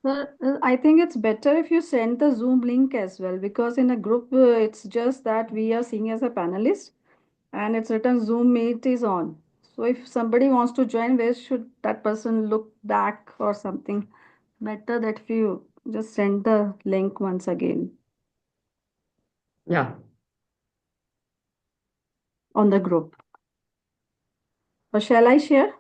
I think it's better if you send the Zoom link as well because in a group, it's just that we are seeing as a panelist and it's written Zoom Meet is on. So if somebody wants to join, where should that person look back or something? Better that if you just send the link once again Yeah. on the group. Or shall I share?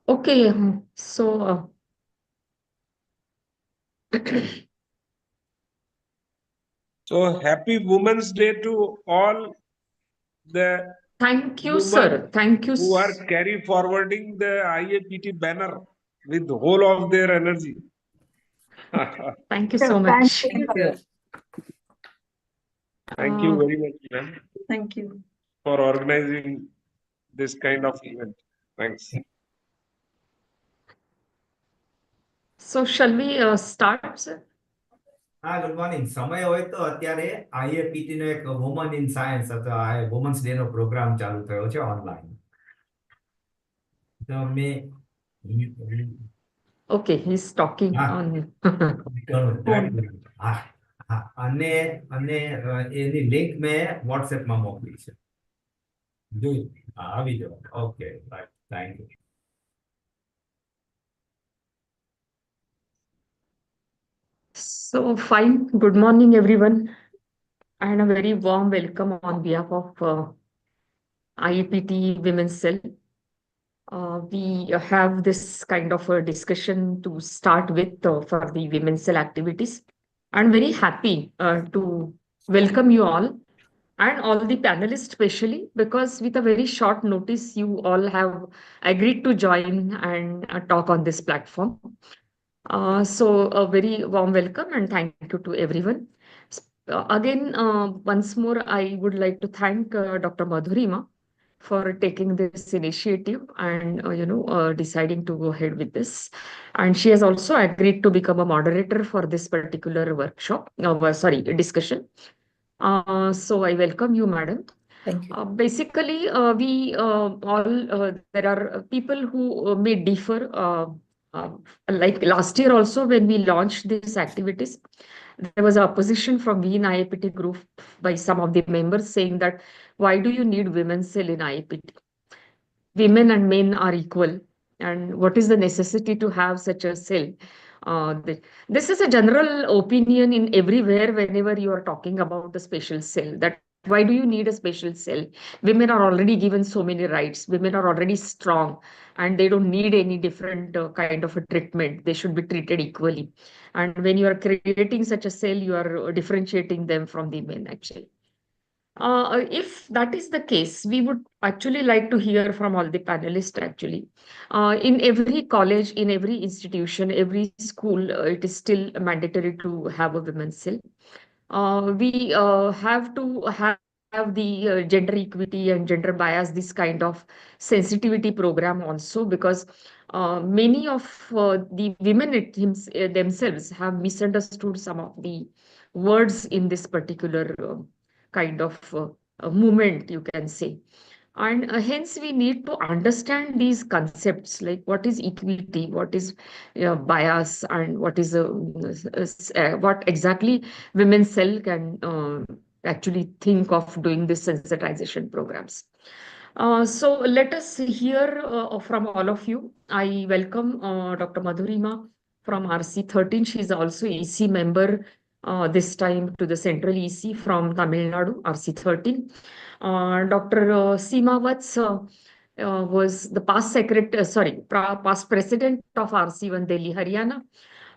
Okay. So, So happy Women's Day to all the thank you, women sir. Thank you. who are carry forwarding the IAPT banner with whole of their energy. Thank you Yeah, so thank much. you. Thank you Uh, very much, ma'am, Thank you. for organizing this kind of event. Thanks. so, shall we start, sir? હા good morning સમય હોય તો અત્યારે આઈએપીટી નો એક woman in science અથવા women's day નો programme ચાલુ થયો છે ઓનલાઈન તો મેં Okay, he's talking હા on. હા હા અને અને એની લિંક મેં વોટ્સએપમાં મોકલી છે જોઈ હા આવી જાવ okay right thank you So, fine. Good morning, everyone, and a very warm welcome on behalf of IAPT Women's Cell. We have this kind of a discussion to start with for the Women's Cell activities. I'm very happy to welcome you all and all the panelists, especially because with a very short notice, you all have agreed to join and talk on this platform. So a very warm welcome and thank you to everyone. Again, once more, I would like to thank Dr. Madhurima for taking this initiative and deciding to go ahead with this. And she has also agreed to become a moderator for this particular workshop. Sorry, discussion. So I welcome you, madam. Thank you. Basically, we all there are people who may differ. Uh, like last year also, when we launched these activities, there was opposition from we in IAPT group by some of the members saying that why do you need women's cell in IAPT? Women and men are equal, and what is the necessity to have such a cell? This is a general opinion in everywhere whenever you are talking about the special cell. That why do you need a special cell? Women are already given so many rights. Women are already strong, and they don't need any different kind of a treatment. They should be treated equally. And when you are creating such a cell, you are differentiating them from the men actually. If that is the case, we would actually like to hear from all the panelists actually. In every college, in every institution, every school, it is still mandatory to have a women's cell. We have to have the gender equity and gender bias, this kind of sensitivity program also, because many of the women themselves have misunderstood some of the words in this particular kind of movement, you can say. And hence, we need to understand these concepts like what is equity, what is bias, and what is what exactly women's cell can actually think of doing this sensitization programs. So let us hear from all of you. I welcome Dr. Madhurima from RC13. She is also EC member this time to the Central EC from Tamil Nadu, RC13. Dr. Seema Vats was the past past president of RC1 Delhi, Haryana.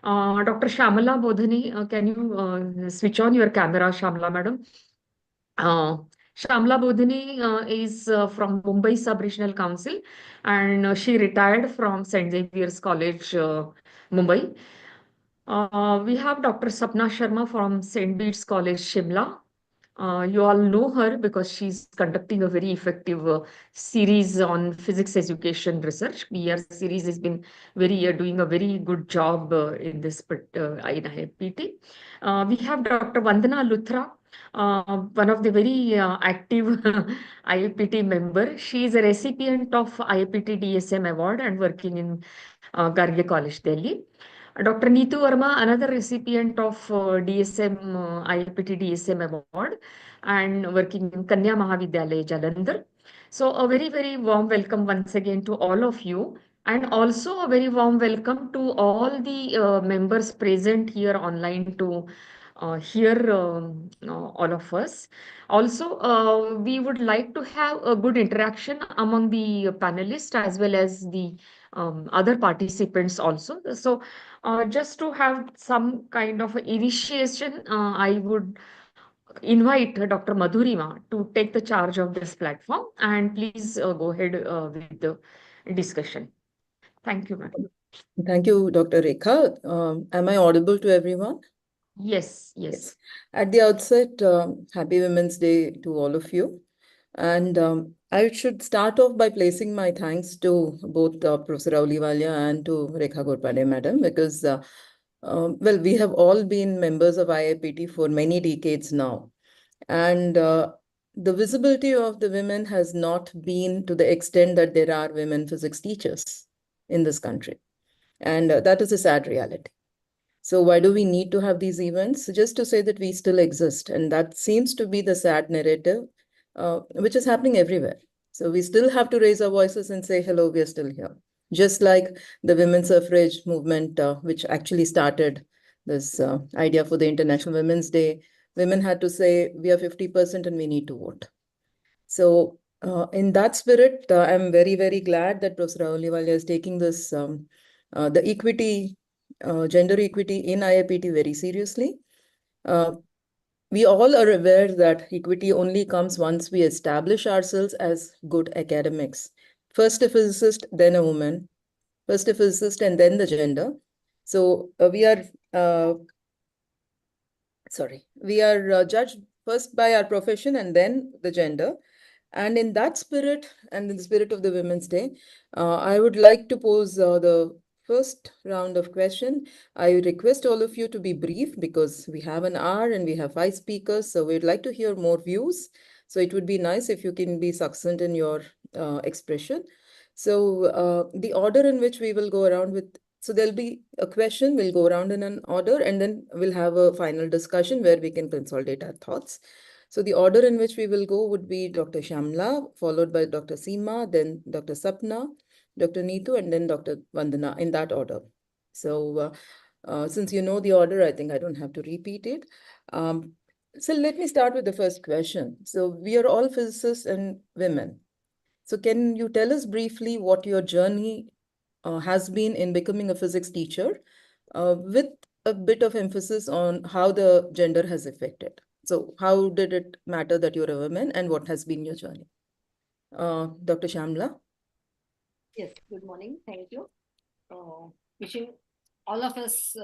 Dr. Shamala Bodhani, can you switch on your camera, Shamala madam? Uh, Shamla Bodhini is from Mumbai Sub-Regional Council, and she retired from St. Xavier's College, Mumbai. We have Dr. Sapna Sharma from St. Bede's College, Shimla. You all know her because she's conducting a very effective series on physics education research. PR series has been doing a very good job in this in IAPT. We have Dr. Vandana Luthra, one of the very active IAPT member. She is a recipient of IAPT DSM award and working in Garge College, Delhi. Dr. Neetu Verma, another recipient of DSM, IAPT DSM award and working in Kanya Mahavidyalaya, Jalandhar. So a very warm welcome once again to all of you, and also a very warm welcome to all the members present here online to hear all of us. Also, we would like to have a good interaction among the panelists as well as the other participants also. So just to have some kind of initiation, I would invite Dr. Madhurima to take the charge of this platform, and please go ahead with the discussion. Thank you, ma'am. Thank you, Dr. Rekha. Am I audible to everyone? Yes. Yes. At the outset, Happy Women's Day to all of you. And I should start off by placing my thanks to both Professor Auliwalia and to Rekha Gorpade, madam, because, well, we have all been members of IAPT for many decades now. And the visibility of the women has not been to the extent that there are women physics teachers in this country. And that is a sad reality. So why do we need to have these events? Just to say that we still exist. And that seems to be the sad narrative, which is happening everywhere. So we still have to raise our voices and say, hello, we are still here. Just like the women's suffrage movement, which actually started this idea for the International Women's Day, women had to say, we are 50% and we need to vote. So in that spirit, I'm very glad that Professor Ahluwalia is taking this, the equity, gender equity in IAPT very seriously. We all are aware that equity only comes once we establish ourselves as good academics. First a physicist, then a woman. First a physicist and then the gender. So we are judged first by our profession and then the gender. And in that spirit, and in the spirit of the Women's Day, I would like to pose the first round of question. I request all of you to be brief because we have an hour and we have 5 speakers. So we'd like to hear more views. So it would be nice if you can be succinct in your expression. So the order in which we will go around with, so there'll be a question, we'll go around in an order, and then we'll have a final discussion where we can consolidate our thoughts. So the order in which we will go would be Dr. Shamla, followed by Dr. Seema, then Dr. Sapna, Dr. Neetu, and then Dr. Vandana, in that order. So since you know the order, I think I don't have to repeat it. So let me start with the first question. So we are all physicists and women. So can you tell us briefly what your journey has been in becoming a physics teacher, with a bit of emphasis on how the gender has affected? So how did it matter that you're a woman and what has been your journey? Dr. Shamla? Yes, good morning. Thank you. Wishing all of us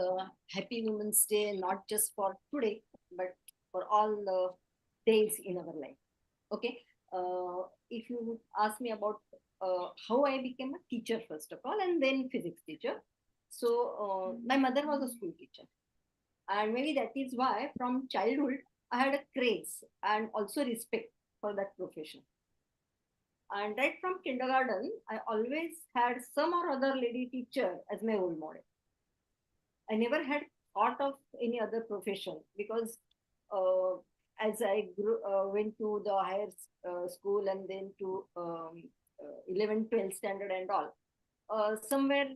happy Women's Day, not just for today, but for all the days in our life. Okay. If you would ask me about how I became a teacher, first of all, and then physics teacher. So my mother was a school teacher. And maybe that is why from childhood, I had a craze and also respect for that profession. And right from kindergarten, I always had some or other lady teacher as my role model. I never had thought of any other profession because as I went to the higher school and then to 11th, 12th standard and all, somewhere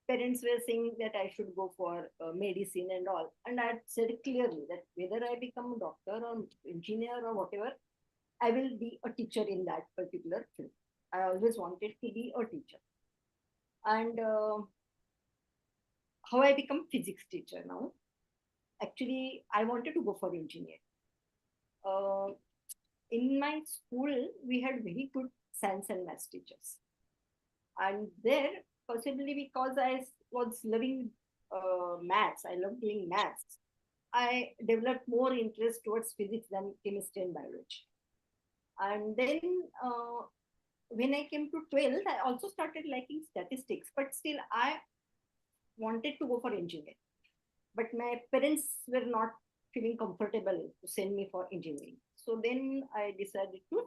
parents were saying that I should go for medicine and all. And I had said clearly that whether I become a doctor or engineer or whatever, I will be a teacher in that particular field. I always wanted to be a teacher. And how I become physics teacher now? Actually, I wanted to go for engineering. In my school, we had very good science and maths teachers. And there, possibly because I was loving maths, I love doing maths. I developed more interest towards physics than chemistry and biology. And then when I came to 12th, I also started liking statistics, but still I wanted to go for engineering. But my parents were not feeling comfortable to send me for engineering. So then I decided to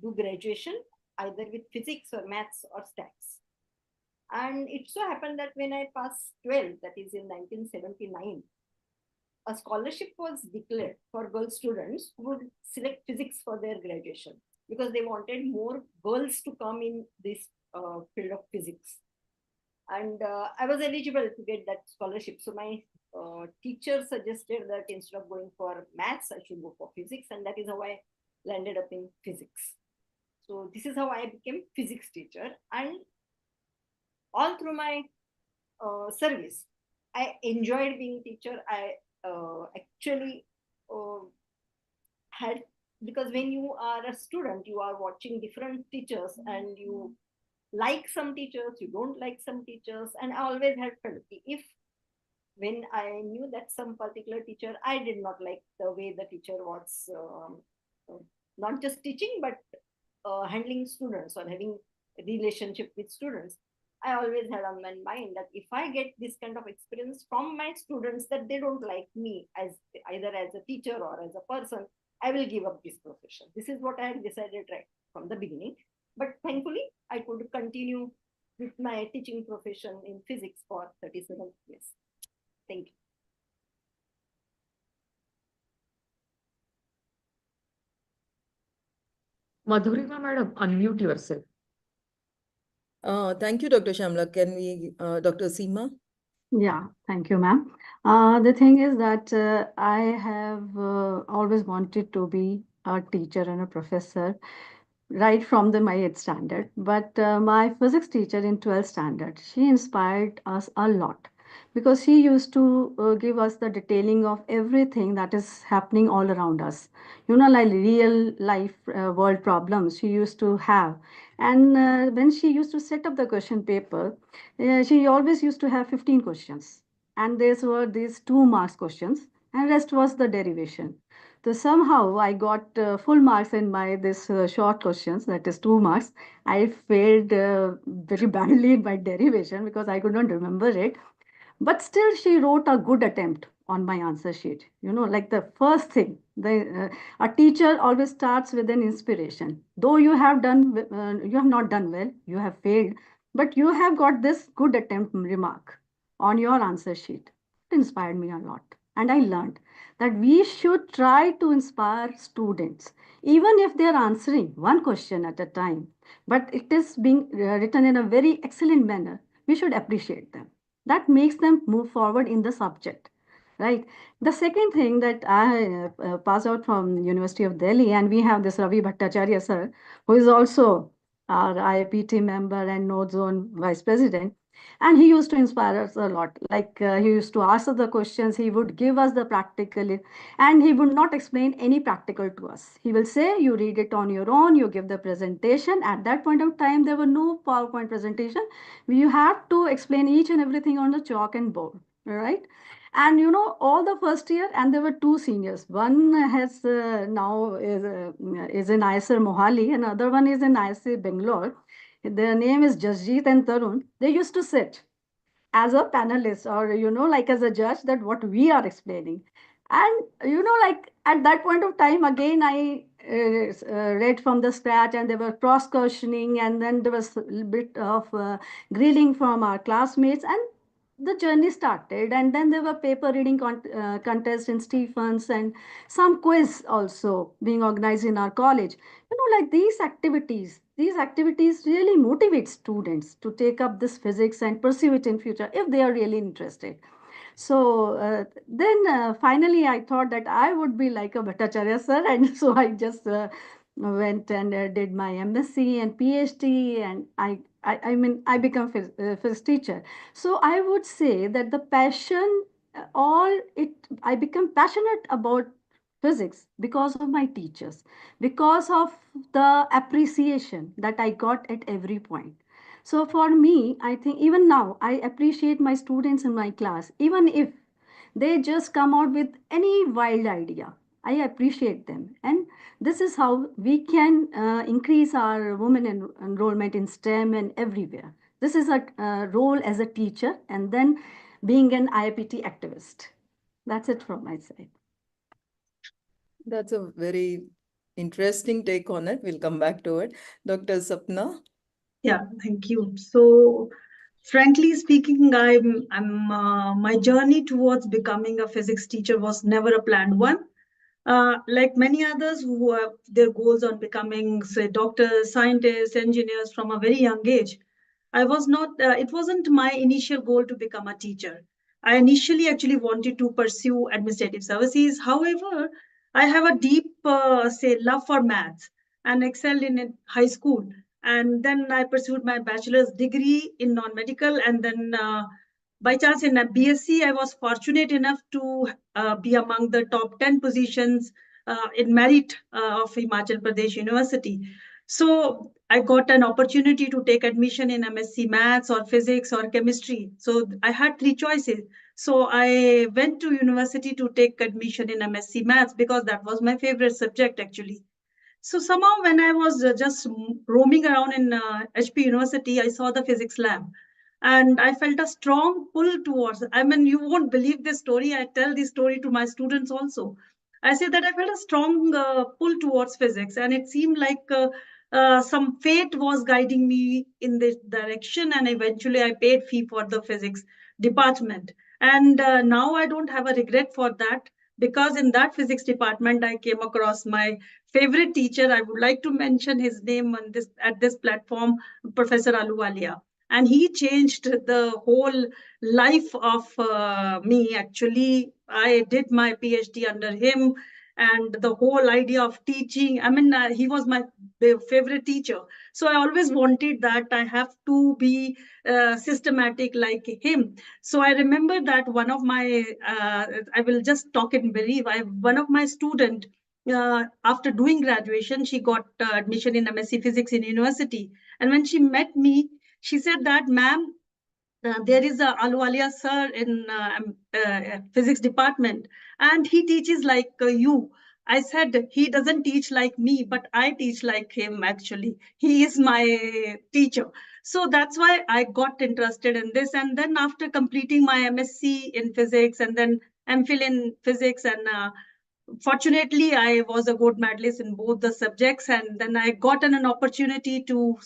do graduation either with physics or maths or stats. And it so happened that when I passed 12th, that is in 1979, a scholarship was declared for girl students who would select physics for their graduation because they wanted more girls to come in this field of physics. And I was eligible to get that scholarship. So my teacher suggested that instead of going for maths, I should go for physics, and that is how I landed up in physics. So this is how I became physics teacher, and all through my service, I enjoyed being teacher. I actually had, because when you are a student, you are watching different teachers, and you like some teachers, you don't like some teachers, and I always had felt if when I knew that some particular teacher, I did not like the way the teacher was not just teaching, but handling students or having a relationship with students. I always had on my mind that if I get this kind of experience from my students that they don't like me as either as a teacher or as a person, I will give up this profession. This is what I had decided right from the beginning. But thankfully, I could continue with my teaching profession in physics for 37 years. Thank you. Madhurima madam, unmute yourself. Thank you, Dr. Shamla. Can we, Dr. Seema? Yeah, thank you, ma'am. The thing is that I have always wanted to be a teacher and a professor right from my 8th standard. But my physics teacher in 12th standard, she inspired us a lot because she used to give us the detailing of everything that is happening all around us. You know, like real life world problems she used to have. And when she used to set up the question paper, she always used to have 15 questions. And these were these 2 marks questions, and rest was the derivation. So somehow I got full marks in my this short questions, that is 2 marks. I failed very badly in my derivation because I could not remember it. But still, she wrote a good attempt on my answer sheet. You know, like the first thing, a teacher always starts with an inspiration. Though you have not done well, you have failed, but you have got this good attempt remark on your answer sheet. It inspired me a lot. And I learned that we should try to inspire students, even if they are answering one question at a time, but it is being written in a very excellent manner. We should appreciate them. That makes them move forward in the subject, right? The second thing that I passed out from University of Delhi, and we have this Ravi Bhattacharya sir, who is also our IAPT member and Node Zone Vice President. And he used to inspire us a lot. Like he used to ask us the questions, he would give us the practical, and he would not explain any practical to us. He will say, you read it on your own, you give the presentation. At that point of time, there were no PowerPoint presentation. You have to explain each and everything on the chalk and board, right? And you know, all the first year, and there were 2 seniors. One has now is in ISR Mohali, and other one is in ISR Bangalore. Their name is Jasjeet and Tarun. They used to sit as a panelist, or you know, like as a judge, that what we are explaining. And you know, like at that point of time, again I read from the scratch, and there were cross questioning, and then there was a bit of grilling from our classmates, and the journey started. And then there were paper reading contests in Stephens, and some quiz also being organized in our college. You know, like these activities really motivate students to take up this physics and pursue it in future if they are really interested. So then finally I thought that I would be like a Bhattacharya sir, and so I just went and did my MSc and PhD, and I mean I become physics teacher. So I would say that the passion, all it, I become passionate about physics because of my teachers, because of the appreciation that I got at every point. So for me, I think even now I appreciate my students in my class, even if They just come out with any wild idea. I appreciate them. And this is how we can increase our women enrollment in STEM and everywhere. This is a role as a teacher and then being an IAPT activist. That's it from my side. That's a very interesting take on it. We'll come back to it. Dr. Sapna? Yeah, thank you. So, frankly speaking, my journey towards becoming a physics teacher was never a planned one. Like many others who have their goals on becoming, say, doctors, scientists, engineers from a very young age, I was not, it wasn't my initial goal to become a teacher. I initially actually wanted to pursue administrative services. However, I have a deep, say, love for maths and excelled in it high school. And then I pursued my bachelor's degree in non-medical, and then by chance in a BSc, I was fortunate enough to be among the top 10 positions in merit of Himachal Pradesh University. So I got an opportunity to take admission in MSc Maths or Physics or Chemistry. So I had three choices. So I went to university to take admission in MSc Maths because that was my favorite subject actually. So somehow when I was just roaming around in HP University, I saw the physics lab and I felt a strong pull towards, I mean, you won't believe this story. I tell this story to my students also. I say that I felt a strong pull towards physics and it seemed like some fate was guiding me in this direction and eventually I paid fee for the physics department. And now I don't have a regret for that because in that physics department, I came across my favorite teacher. I would like to mention his name on this at this platform, Professor Aluwalia. And he changed the whole life of me. Actually, I did my PhD under him, and the whole idea of teaching. I mean, he was my favorite teacher. So I always wanted that I have to be systematic like him. So I remember that one of my, I will just talk in brief. One of my student after doing graduation, she got admission in MSc Physics in university. And when she met me, she said that, ma'am, there is a Aluwalia sir in physics department, and he teaches like you. I said he doesn't teach like me, but I teach like him. Actually, he is my teacher. So that's why I got interested in this. And then after completing my MSc in physics and then MPhil in physics and fortunately, I was a gold medalist in both the subjects, and then I got an opportunity to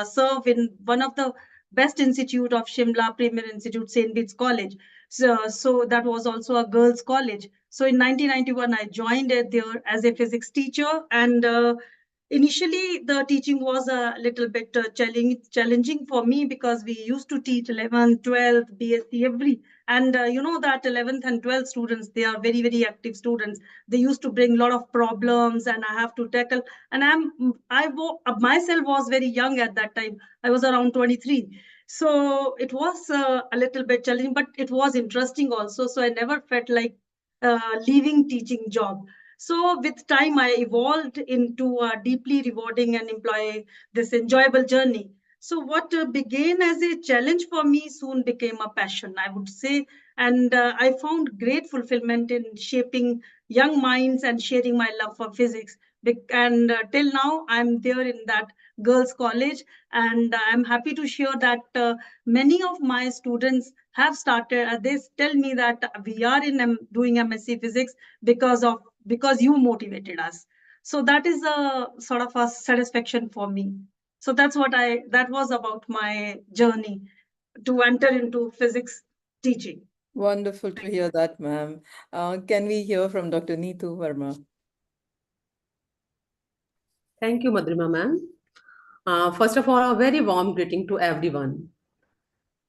serve in one of the best institute of Shimla, Premier Institute, St. Bede's College. So that was also a girls' college. So in 1991, I joined it there as a physics teacher, and initially the teaching was a little bit challenging for me because we used to teach 11th, 12th, BSc every, and you know that 11th and 12th students, they are very, very active students. They used to bring a lot of problems and I have to tackle. And myself was very young at that time. I was around 23. So it was a little bit challenging, but it was interesting also. So I never felt like leaving teaching job. So with time, I evolved into a deeply rewarding and employ this enjoyable journey. So what began as a challenge for me soon became a passion, I would say. And I found great fulfillment in shaping young minds and sharing my love for physics. And till now, I'm there in that girls' college, and I'm happy to share that many of my students have started. They tell me that we are in doing MSc Physics because you motivated us. So that is a sort of a satisfaction for me. So that was about my journey to enter into physics teaching. Wonderful to hear that, ma'am. Can we hear from Dr. Neetu Verma? Thank you, Madhurima ma'am. First of all, a very warm greeting to everyone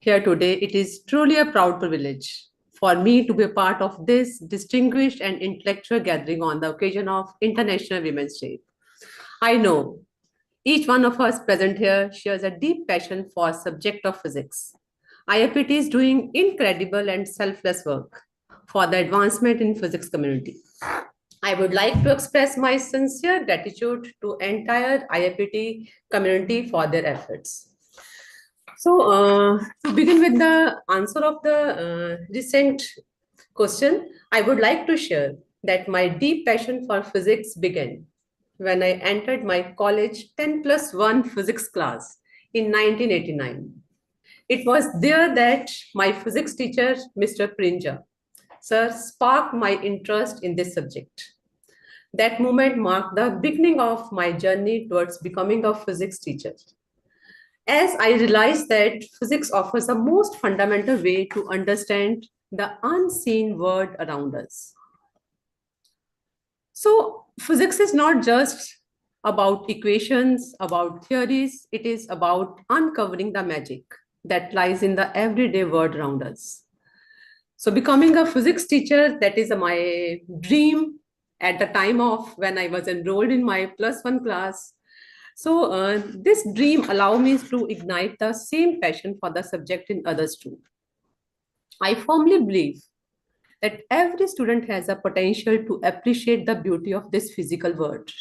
here today. It is truly a proud privilege for me to be a part of this distinguished and intellectual gathering on the occasion of International Women's Day. I know each one of us present here shares a deep passion for subject of physics. IAPT is doing incredible and selfless work for the advancement in physics community. I would like to express my sincere gratitude to entire IAPT community for their efforts. So, to begin with the answer of the recent question, I would like to share that my deep passion for physics began when I entered my college 10 plus 1 physics class in 1989. It was there that my physics teacher, Mr. Prinja, sir, sparked my interest in this subject. That moment marked the beginning of my journey towards becoming a physics teacher. As I realized that physics offers the most fundamental way to understand the unseen world around us. So, physics is not just about equations, about theories, it is about uncovering the magic that lies in the everyday world around us. So, becoming a physics teacher, that is my dream at the time of when I was enrolled in my plus one class. So, this dream allowed me to ignite the same passion for the subject in others too. I firmly believe that every student has a potential to appreciate the beauty of this physical world.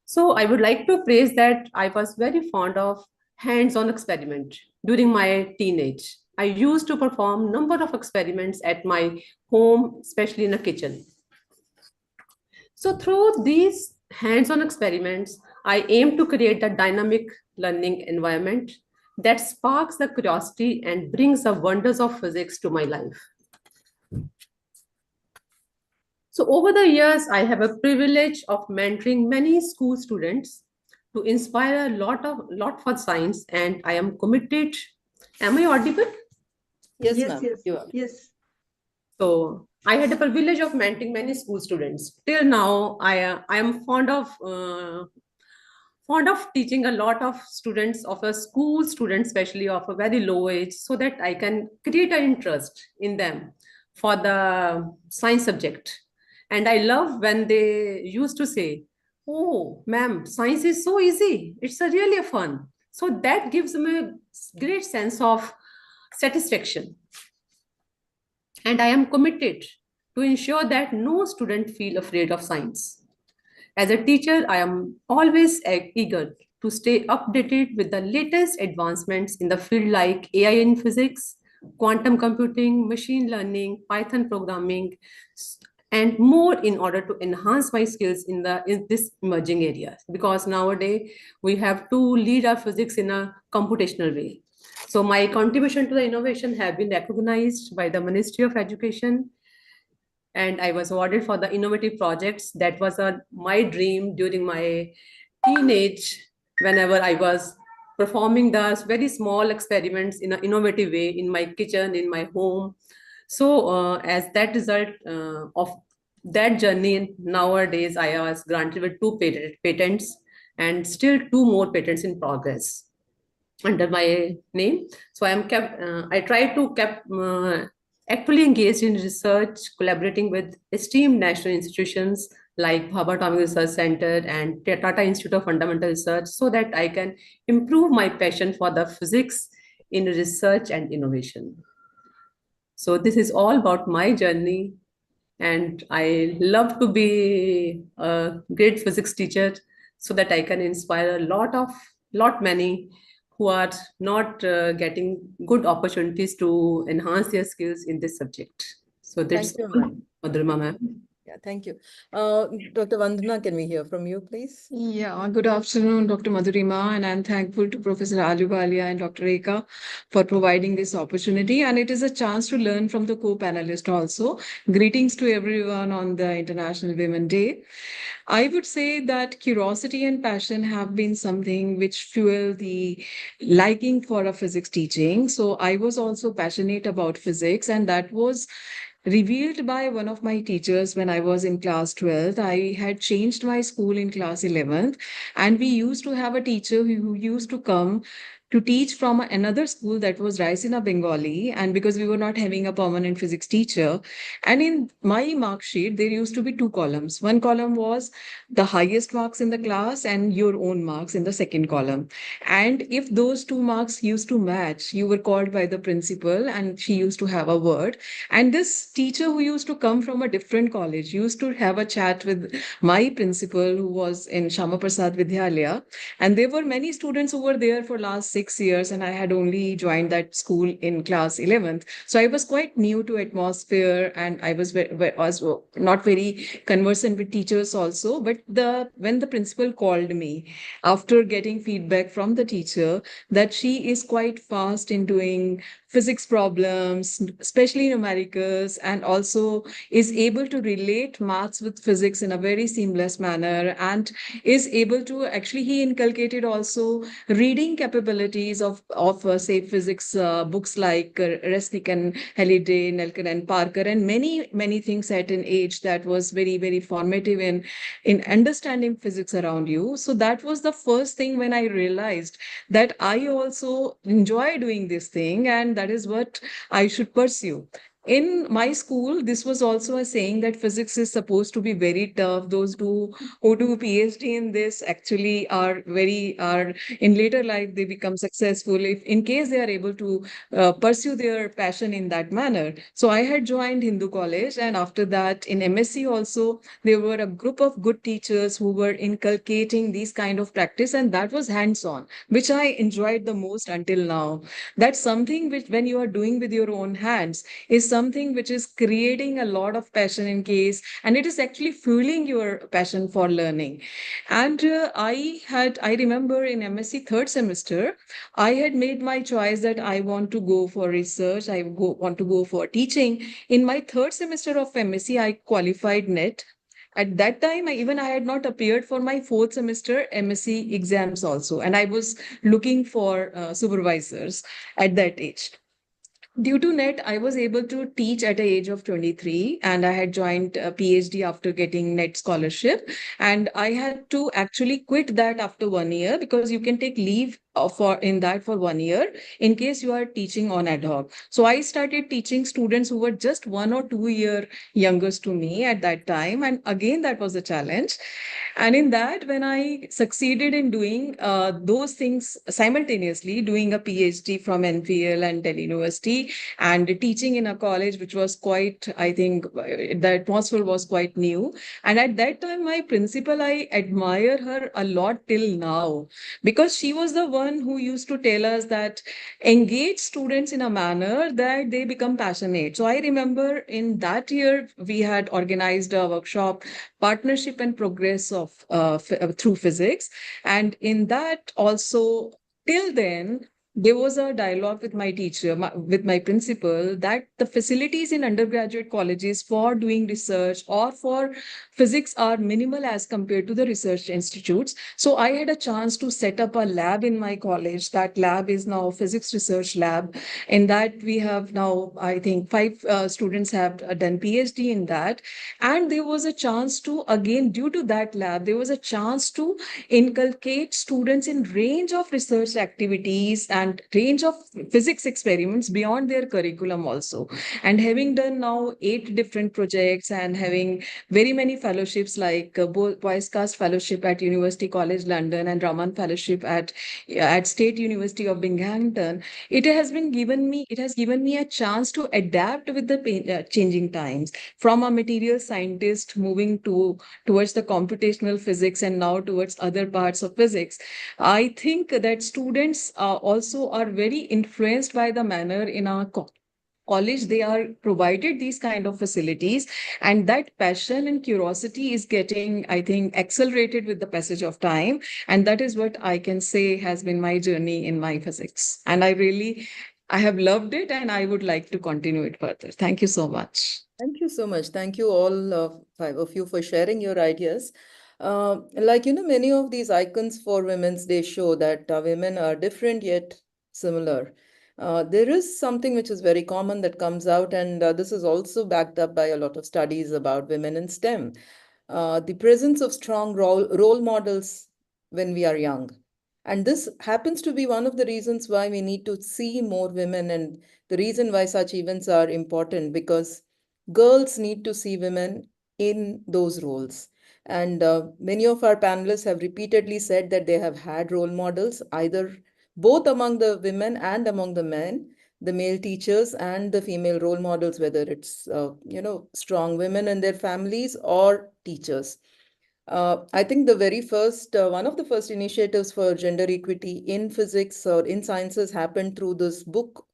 So I would like to praise that I was very fond of hands-on experiment during my teenage. I used to perform number of experiments at my home, especially in the kitchen. So through these hands-on experiments, I aim to create a dynamic learning environment that sparks the curiosity and brings the wonders of physics to my life. So over the years, I have a privilege of mentoring many school students to inspire a lot for science, and I am committed. Am I audible? Yes, Yes, ma'am, yes, you are. yes. So I had the privilege of mentoring many school students. Till now, I am fond of teaching a lot of students of a school students, especially of a very low age, so that I can create an interest in them for the science subject. And I love when they used to say, "Oh, ma'am, science is so easy. It's a really fun." So that gives me a great sense of satisfaction. And I am committed to ensure that no student feel afraid of science. As a teacher, I am always eager to stay updated with the latest advancements in the field like AI in physics, quantum computing, machine learning, Python programming, and more in order to enhance my skills in this emerging area. Because nowadays we have to lead our physics in a computational way. So my contribution to the innovation have been recognized by the Ministry of Education, and I was awarded for the innovative projects. That was my dream during my teenage, whenever I was performing the very small experiments in an innovative way in my kitchen, in my home. So, as that result of that journey, nowadays I was granted with two patents and still two more patents in progress under my name. So I try to kept actively engaged in research, collaborating with esteemed national institutions like Bhabha Atomic Research Center and Tata Institute of Fundamental Research, so that I can improve my passion for the physics in research and innovation. So this is all about my journey, and I love to be a great physics teacher so that I can inspire a lot many who are not getting good opportunities to enhance their skills in this subject. So that's Thank you, all, ma'am. Madhurima ma'am. Yeah, thank you. Dr. Vandana, can we hear from you, please? Yeah, good afternoon, Dr. Madhurima, and I'm thankful to Professor Aluwalia and Dr. Rekha for providing this opportunity. And it is a chance to learn from the co-panelist also. Greetings to everyone on the International Women Day. I would say that curiosity and passion have been something which fuel the liking for a physics teaching. So I was also passionate about physics, and that was revealed by one of my teachers when I was in class 12th. I had changed my school in class 11th, and we used to have a teacher who used to come to teach from another school that was Raisina Bengali. And because we were not having a permanent physics teacher, and in my mark sheet, there used to be two columns. One column was the highest marks in the class and your own marks in the second column. And if those two marks used to match, you were called by the principal and she used to have a word. And this teacher who used to come from a different college used to have a chat with my principal who was in Shama Prasad Vidyalaya. And there were many students who were there for last 6 years, and I had only joined that school in class 11th. So I was quite new to atmosphere, and I was not very conversant with teachers also. But when the principal called me after getting feedback from the teacher that she is quite fast in doing physics problems, especially numericals, and also is able to relate maths with physics in a very seamless manner, and is able to actually, he inculcated also reading capabilities of say physics books like Resnick and Halliday, Nelson and Parker, and many things at an age that was very formative in understanding physics around you. So that was the first thing when I realized that I also enjoy doing this thing, and that is what I should pursue. In my school, this was also a saying that physics is supposed to be very tough. Those who do PhD in this actually are in later life they become successful if in case they are able to pursue their passion in that manner. So I had joined Hindu College, and after that in MSc also there were a group of good teachers who were inculcating these kind of practice, and that was hands-on, which I enjoyed the most until now. That's something which when you are doing with your own hands is something which is creating a lot of passion in case, and it is actually fueling your passion for learning. And I remember in MSc third semester, I had made my choice that I want to go for research, want to go for teaching. In my third semester of MSc, I qualified NET. At that time, I had not appeared for my fourth semester MSc exams also, and I was looking for supervisors at that age. Due to NET, I was able to teach at the age of 23, and I had joined a PhD after getting NET scholarship. And I had to actually quit that after 1 year because you can take leave for in that for 1 year in case you are teaching on ad hoc. So I started teaching students who were just 1 or 2 year youngest to me at that time, and again that was a challenge. And in that, when I succeeded in doing those things simultaneously, doing a PhD from NPL and Delhi University, and teaching in a college which was quite, I think, the atmosphere was quite new. And at that time, my principal, I admire her a lot till now, because she was the one who used to tell us that engage students in a manner that they become passionate. So I remember in that year, we had organized a workshop, partnership and progress of through physics. And in that also, till then, there was a dialogue with my teacher, with my principal, that the facilities in undergraduate colleges for doing research or for physics are minimal as compared to the research institutes. So I had a chance to set up a lab in my college. That lab is now physics research lab. In that, we have now, I think, five students have done PhD in that. And there was a chance to, again, due to that lab, there was a chance to inculcate students in range of research activities and range of physics experiments beyond their curriculum also. And having done now 8 different projects and having very many fellowships like Boys Cast Fellowship at University College London and Raman Fellowship at State University of Binghamton, it has given me a chance to adapt with the changing times, from a material scientist moving towards the computational physics and now towards other parts of physics. I think that students also are very influenced by the manner in our college they are provided these kind of facilities, and that passion and curiosity is getting, I think, accelerated with the passage of time. And that is what I can say has been my journey in my physics, and I have loved it, and I would like to continue it further. Thank you so much. Thank you so much. Thank you all five of you for sharing your ideas. Many of these icons for Women's Day show that women are different yet similar. There is something which is very common that comes out, and this is also backed up by a lot of studies about women in STEM. The presence of strong role models when we are young. And this happens to be one of the reasons why we need to see more women, and the reason why such events are important, because girls need to see women in those roles. And many of our panelists have repeatedly said that they have had role models, either both among the women and among the men, the male teachers and the female role models, whether it's strong women and their families or teachers. I think the very first, one of the first initiatives for gender equity in physics or in sciences happened through this book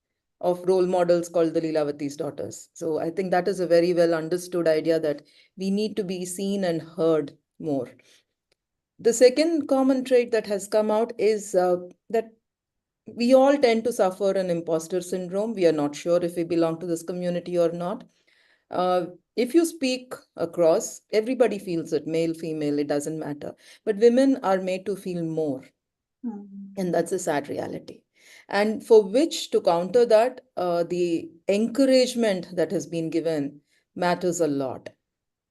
of role models called the Leelavati's Daughters. So I think that is a very well understood idea that we need to be seen and heard more. The second common trait that has come out is that we all tend to suffer an imposter syndrome. We are not sure if we belong to this community or not. Uh, if you speak across, everybody feels it, male, female, it doesn't matter. But women are made to feel more, and that's a sad reality. And for which to counter that, the encouragement that has been given matters a lot.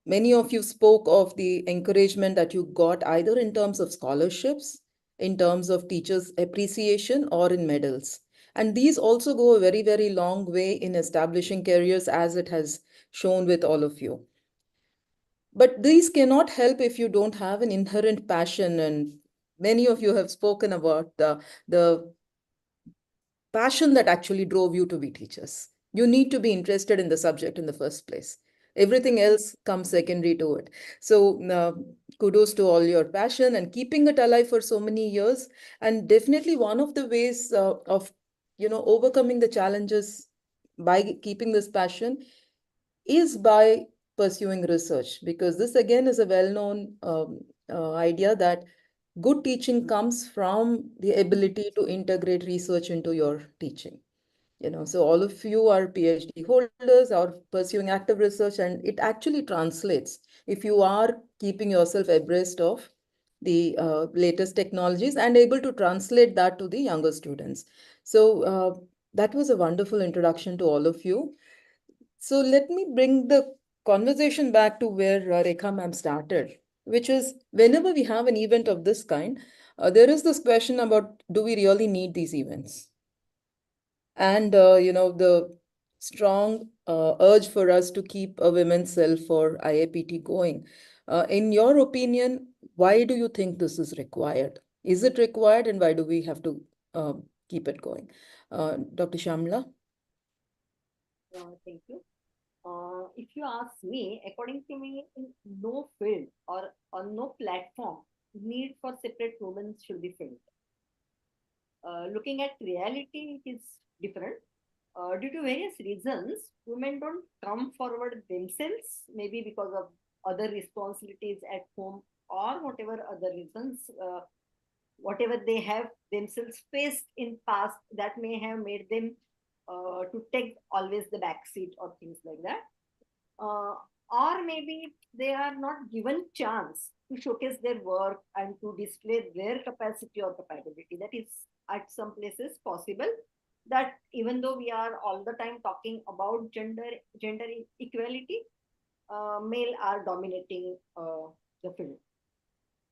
Many of you spoke of the encouragement that you got either in terms of scholarships, in terms of teachers' appreciation, or in medals. And these also go a very, very long way in establishing careers, as it has shown with all of you. But these cannot help if you don't have an inherent passion. And many of you have spoken about the passion that actually drove you to be teachers. You need to be interested in the subject in the first place. Everything else comes secondary to it. So kudos to all your passion and keeping it alive for so many years. And definitely one of the ways of overcoming the challenges by keeping this passion is by pursuing research, because this again is a well-known idea that good teaching comes from the ability to integrate research into your teaching. So all of you are PhD holders or pursuing active research, and it actually translates if you are keeping yourself abreast of the latest technologies and able to translate that to the younger students. So that was a wonderful introduction to all of you. So let me bring the conversation back to where Rekha ma'am started, which is whenever we have an event of this kind, there is this question about, do we really need these events? And, the strong urge for us to keep a women's cell for IAPT going. In your opinion, why do you think this is required? Is it required, and why do we have to keep it going? Dr. Shamla? Thank you. If you ask me, according to me, in no field or on no platform, need for separate women should be filled. Looking at reality, it is different. Due to various reasons, women don't come forward themselves, maybe because of other responsibilities at home or whatever other reasons, whatever they have themselves faced in past that may have made them to take always the back seat or things like that. Or maybe they are not given chance to showcase their work and to display their capacity or capability. That is at some places possible, that even though we are all the time talking about gender equality, male are dominating the field,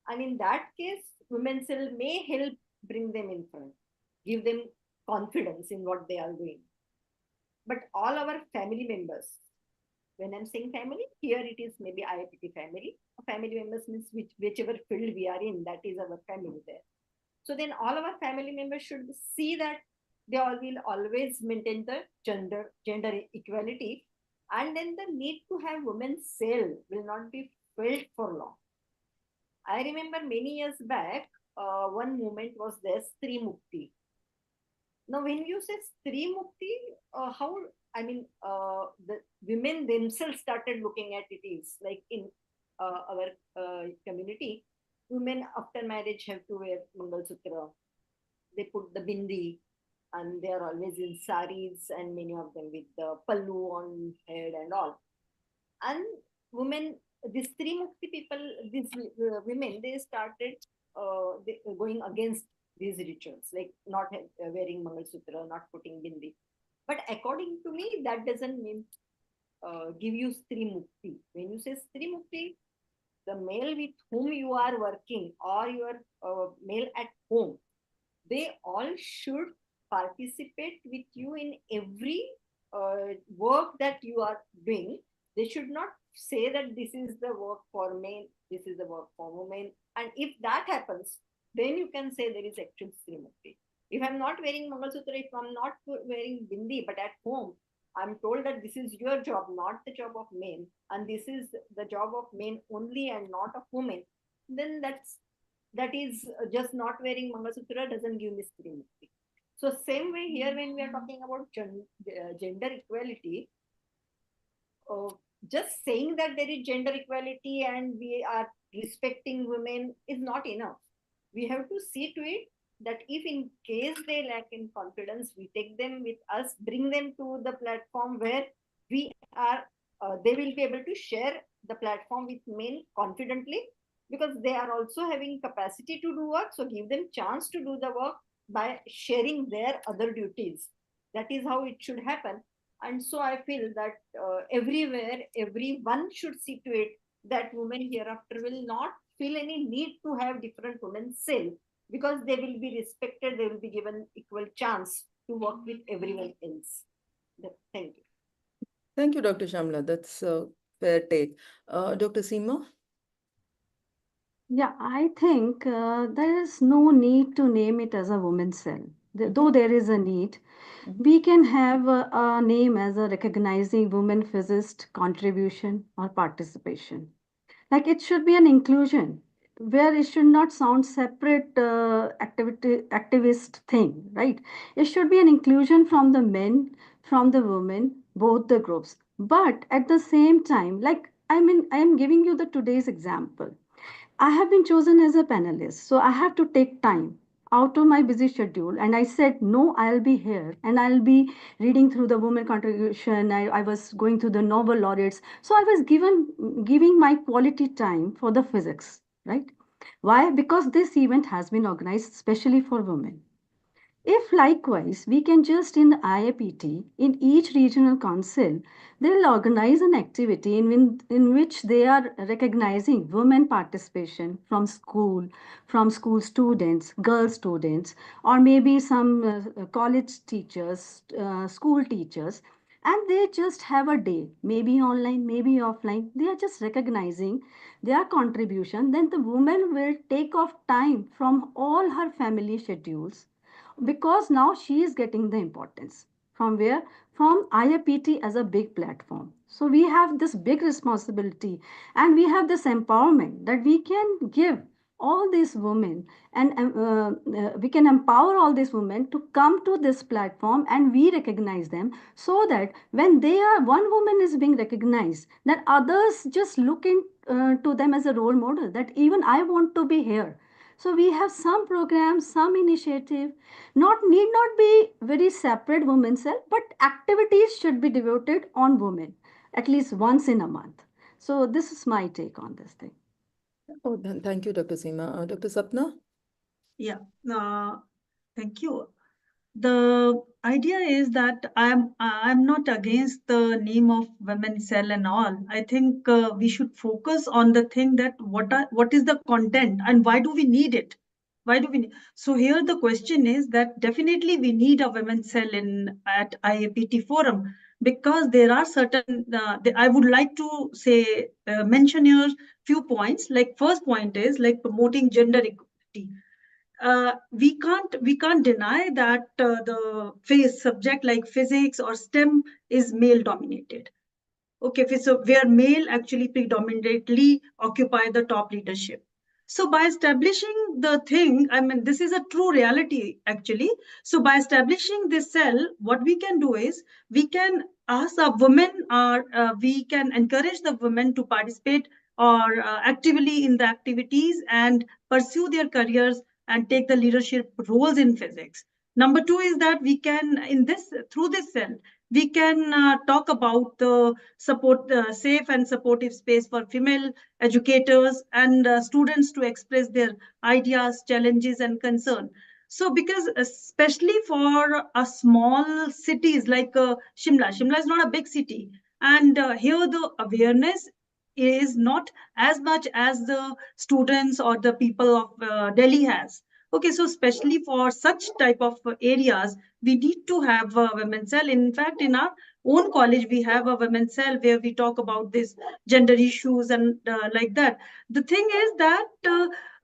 and in that case women cell may help bring them in front, give them confidence in what they are doing. But all our family members, when I'm saying family, here it is maybe IAPT family. Family members means whichever field we are in, that is our family there. So then all our family members should see that they all will always maintain the gender equality, and then the need to have women's cell will not be felt for long. I remember many years back, one movement was there, Stri Mukti. Now, when you say Stri Mukti, how, I mean, the women themselves started looking at it is like in our community, women after marriage have to wear Mangal Sutra. They put the bindi, and they are always in saris, and many of them with the pallu on head and all. And women, these three mukti people, these women, they started going against these rituals, like not wearing Mangal Sutra, not putting bindi. But according to me, that doesn't mean give you Stri Mukti. When you say Stri Mukti, the male with whom you are working or your male at home, they all should participate with you in every work that you are doing. They should not say that this is the work for men, this is the work for women. And if that happens, then you can say there is actual Srimukti. If I'm not wearing Mangalsutra, if I'm not wearing Bindi, but at home, I'm told that this is your job, not the job of men, and this is the job of men only and not of women, then that is just not wearing Mangalsutra doesn't give me Stri Mukti. So same way here when we are talking about gender equality, uh, just saying that there is gender equality and we are respecting women is not enough. We have to see to it that if in case they lack in confidence, we take them with us, bring them to the platform where we are, they will be able to share the platform with men confidently, because they are also having capacity to do work. So give them chance to do the work by sharing their other duties. That is how it should happen. And so I feel that everywhere, everyone should see to it that women hereafter will not feel any need to have different women cell, because they will be respected, they will be given equal chance to work with everyone else. Thank you. Thank you, Dr. Shamla. That's a fair take. Dr. Seema? Yeah, I think there is no need to name it as a women's cell. Though there is a need, we can have a name as a recognizing women physicist contribution or participation. Like it should be an inclusion where it should not sound separate activist thing, right? It should be an inclusion from the men, from the women, both the groups. But at the same time, like I am giving you the today's example. I have been chosen as a panelist, so I have to take time out of my busy schedule. And I said, no, I'll be here and I'll be reading through the women contribution. I was going through the Nobel laureates. So I was giving my quality time for the physics, right? Why? Because this event has been organized specially for women. If likewise we can just in IAPT, in each regional council, they'll organize an activity in which they are recognizing women participation from school students, girl students, or maybe some college teachers, school teachers, and they just have a day, maybe online, maybe offline. They are just recognizing their contribution. Then the woman will take off time from all her family schedules because now she is getting the importance from where, from IAPT as a big platform. So we have this big responsibility and we have this empowerment that we can give all these women and we can empower all these women to come to this platform and we recognize them, so that when they are, one woman is being recognized, that others just look in to them as a role model, that even I want to be here. So we have some programs, some initiative, not need not be very separate women's cell, but activities should be devoted on women at least once in a month. So this is my take on this thing. Oh, thank you, Dr. Seema. Dr. Sapna? Yeah, thank you. The idea is that I'm not against the name of women cell and all. I think we should focus on the thing that what is the content and why do we need it? Why do we need? So here the question is that definitely we need a women's cell in at IAPT forum, because there are certain I would like to say mention here few points. Like first point is like promoting gender equality. We can't deny that the phase subject like physics or STEM is male dominated. Okay, so where male actually predominantly occupy the top leadership. So by establishing the thing, I mean, this is a true reality actually. So by establishing this cell, what we can do is we can ask a women, or we can encourage the women to participate or actively in the activities and pursue their careers and take the leadership roles in physics. Number two is that we can, in this, through this cell, we can talk about the support, safe and supportive space for female educators and students to express their ideas, challenges, and concern. So, because especially for a small cities like Shimla is not a big city, and here the awareness is not as much as the students or the people of Delhi has. Okay, so especially for such type of areas, we need to have a women's cell. In fact, in our own college, we have a women's cell where we talk about this gender issues and like that. The thing is that,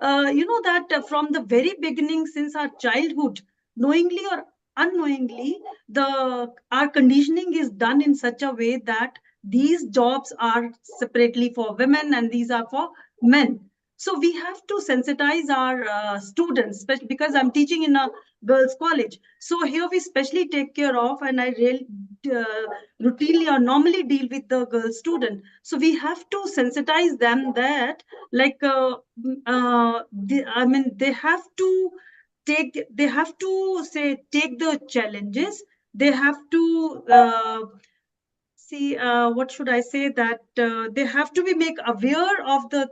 that from the very beginning, since our childhood, knowingly or unknowingly, our conditioning is done in such a way that these jobs are separately for women and these are for men. So we have to sensitize our students, especially because I'm teaching in a girls' college. So here we specially take care of, and I really routinely or normally deal with the girl student. So we have to sensitize them that, like, I mean, they have to say, take the challenges. They have to see, what should I say, that they have to be make aware of the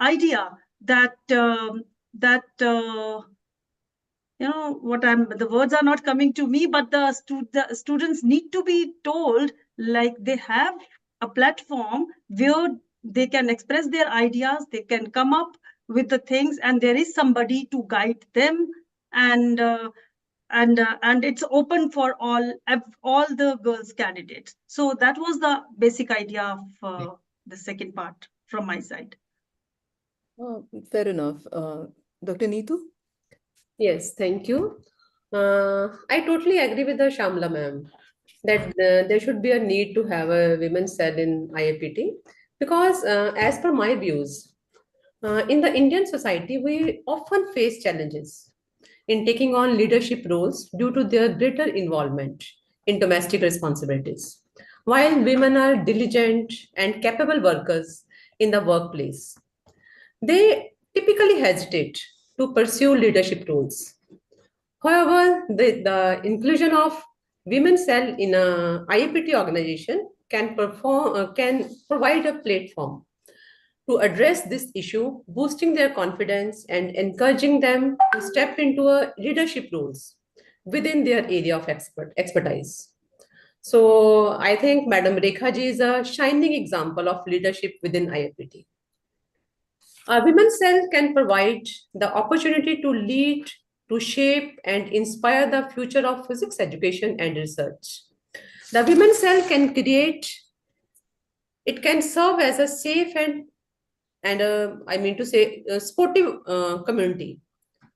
idea that what I'm the words are not coming to me, but the students need to be told, like, they have a platform where they can express their ideas, they can come up with the things, and there is somebody to guide them. And uh, and uh, and it's open for all the girls candidates. So that was the basic idea of the second part from my side. Fair enough. Dr. Neetu? Yes, thank you. I totally agree with the Shamla ma'am that there should be a need to have a women's cell in IAPT because, as per my views, in the Indian society, we often face challenges in taking on leadership roles due to their greater involvement in domestic responsibilities. While women are diligent and capable workers in the workplace, they typically hesitate to pursue leadership roles. However, the inclusion of women cell in a IAPT organization can provide a platform to address this issue, boosting their confidence and encouraging them to step into a leadership roles within their area of expertise. So I think Madam Rekha ji is a shining example of leadership within IAPT. A women's cell can provide the opportunity to lead, to shape, and inspire the future of physics education and research. The women's cell can create, it can serve as a safe and I mean to say, a sportive community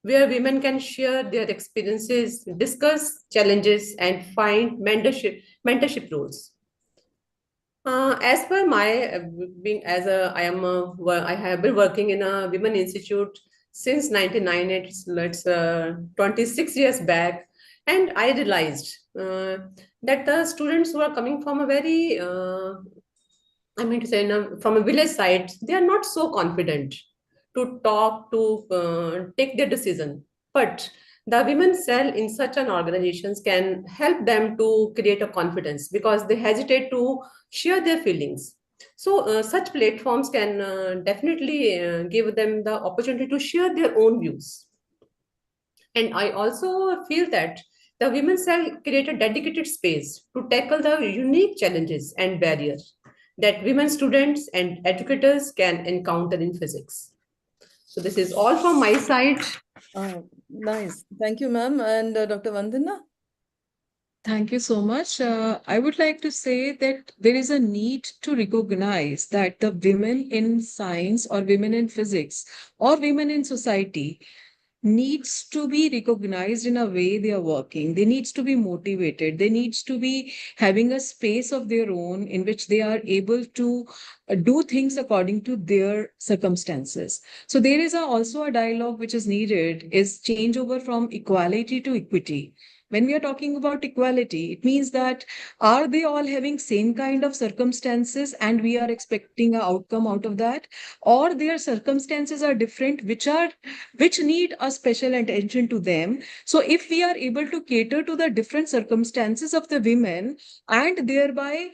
where women can share their experiences, discuss challenges, and find mentorship roles. As per my being as a I am a, I have been working in a women institute since 99. It's 26 years back, and I realized that the students who are coming from a very I mean to say from a village side, they are not so confident to talk to take their decision. But the women cell in such an organizations can help them to create a confidence because they hesitate to share their feelings. So such platforms can definitely give them the opportunity to share their own views. And I also feel that the women's cell create a dedicated space to tackle the unique challenges and barriers that women students and educators can encounter in physics. So this is all from my side. Nice. Thank you, ma'am. And Dr. Vandana? Thank you so much. I would like to say that there is a need to recognize that the women in science or women in physics or women in society needs to be recognized in a way they are working. They needs to be motivated. They needs to be having a space of their own in which they are able to do things according to their circumstances. So there is also a dialogue which is needed is changeover from equality to equity. When we are talking about equality, it means that are they all having same kind of circumstances and we are expecting an outcome out of that, or their circumstances are different, which need a special attention to them. So if we are able to cater to the different circumstances of the women and thereby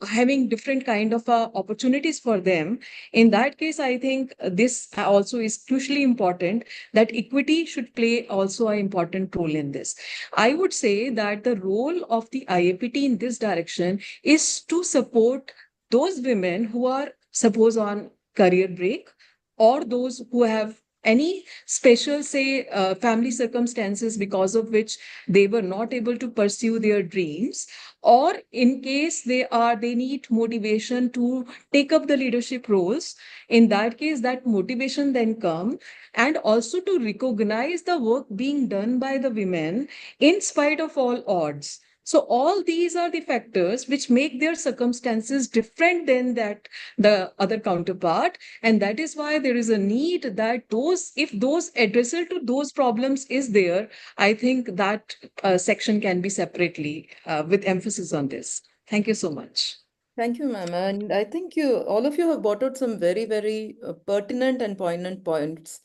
having different kind of opportunities for them, in that case I think this also is crucially important, that equity should play also an important role in this. I would say that the role of the IAPT in this direction is to support those women who are suppose on career break, or those who have any special say family circumstances because of which they were not able to pursue their dreams, or in case they need motivation to take up the leadership roles. In that case, that motivation then come, and also to recognize the work being done by the women in spite of all odds. So all these are the factors which make their circumstances different than that the other counterpart. And that is why there is a need that those, if those addressal to those problems is there, I think that section can be separately with emphasis on this. Thank you so much. Thank you, ma'am. And I think all of you have brought out some very, very pertinent and poignant points.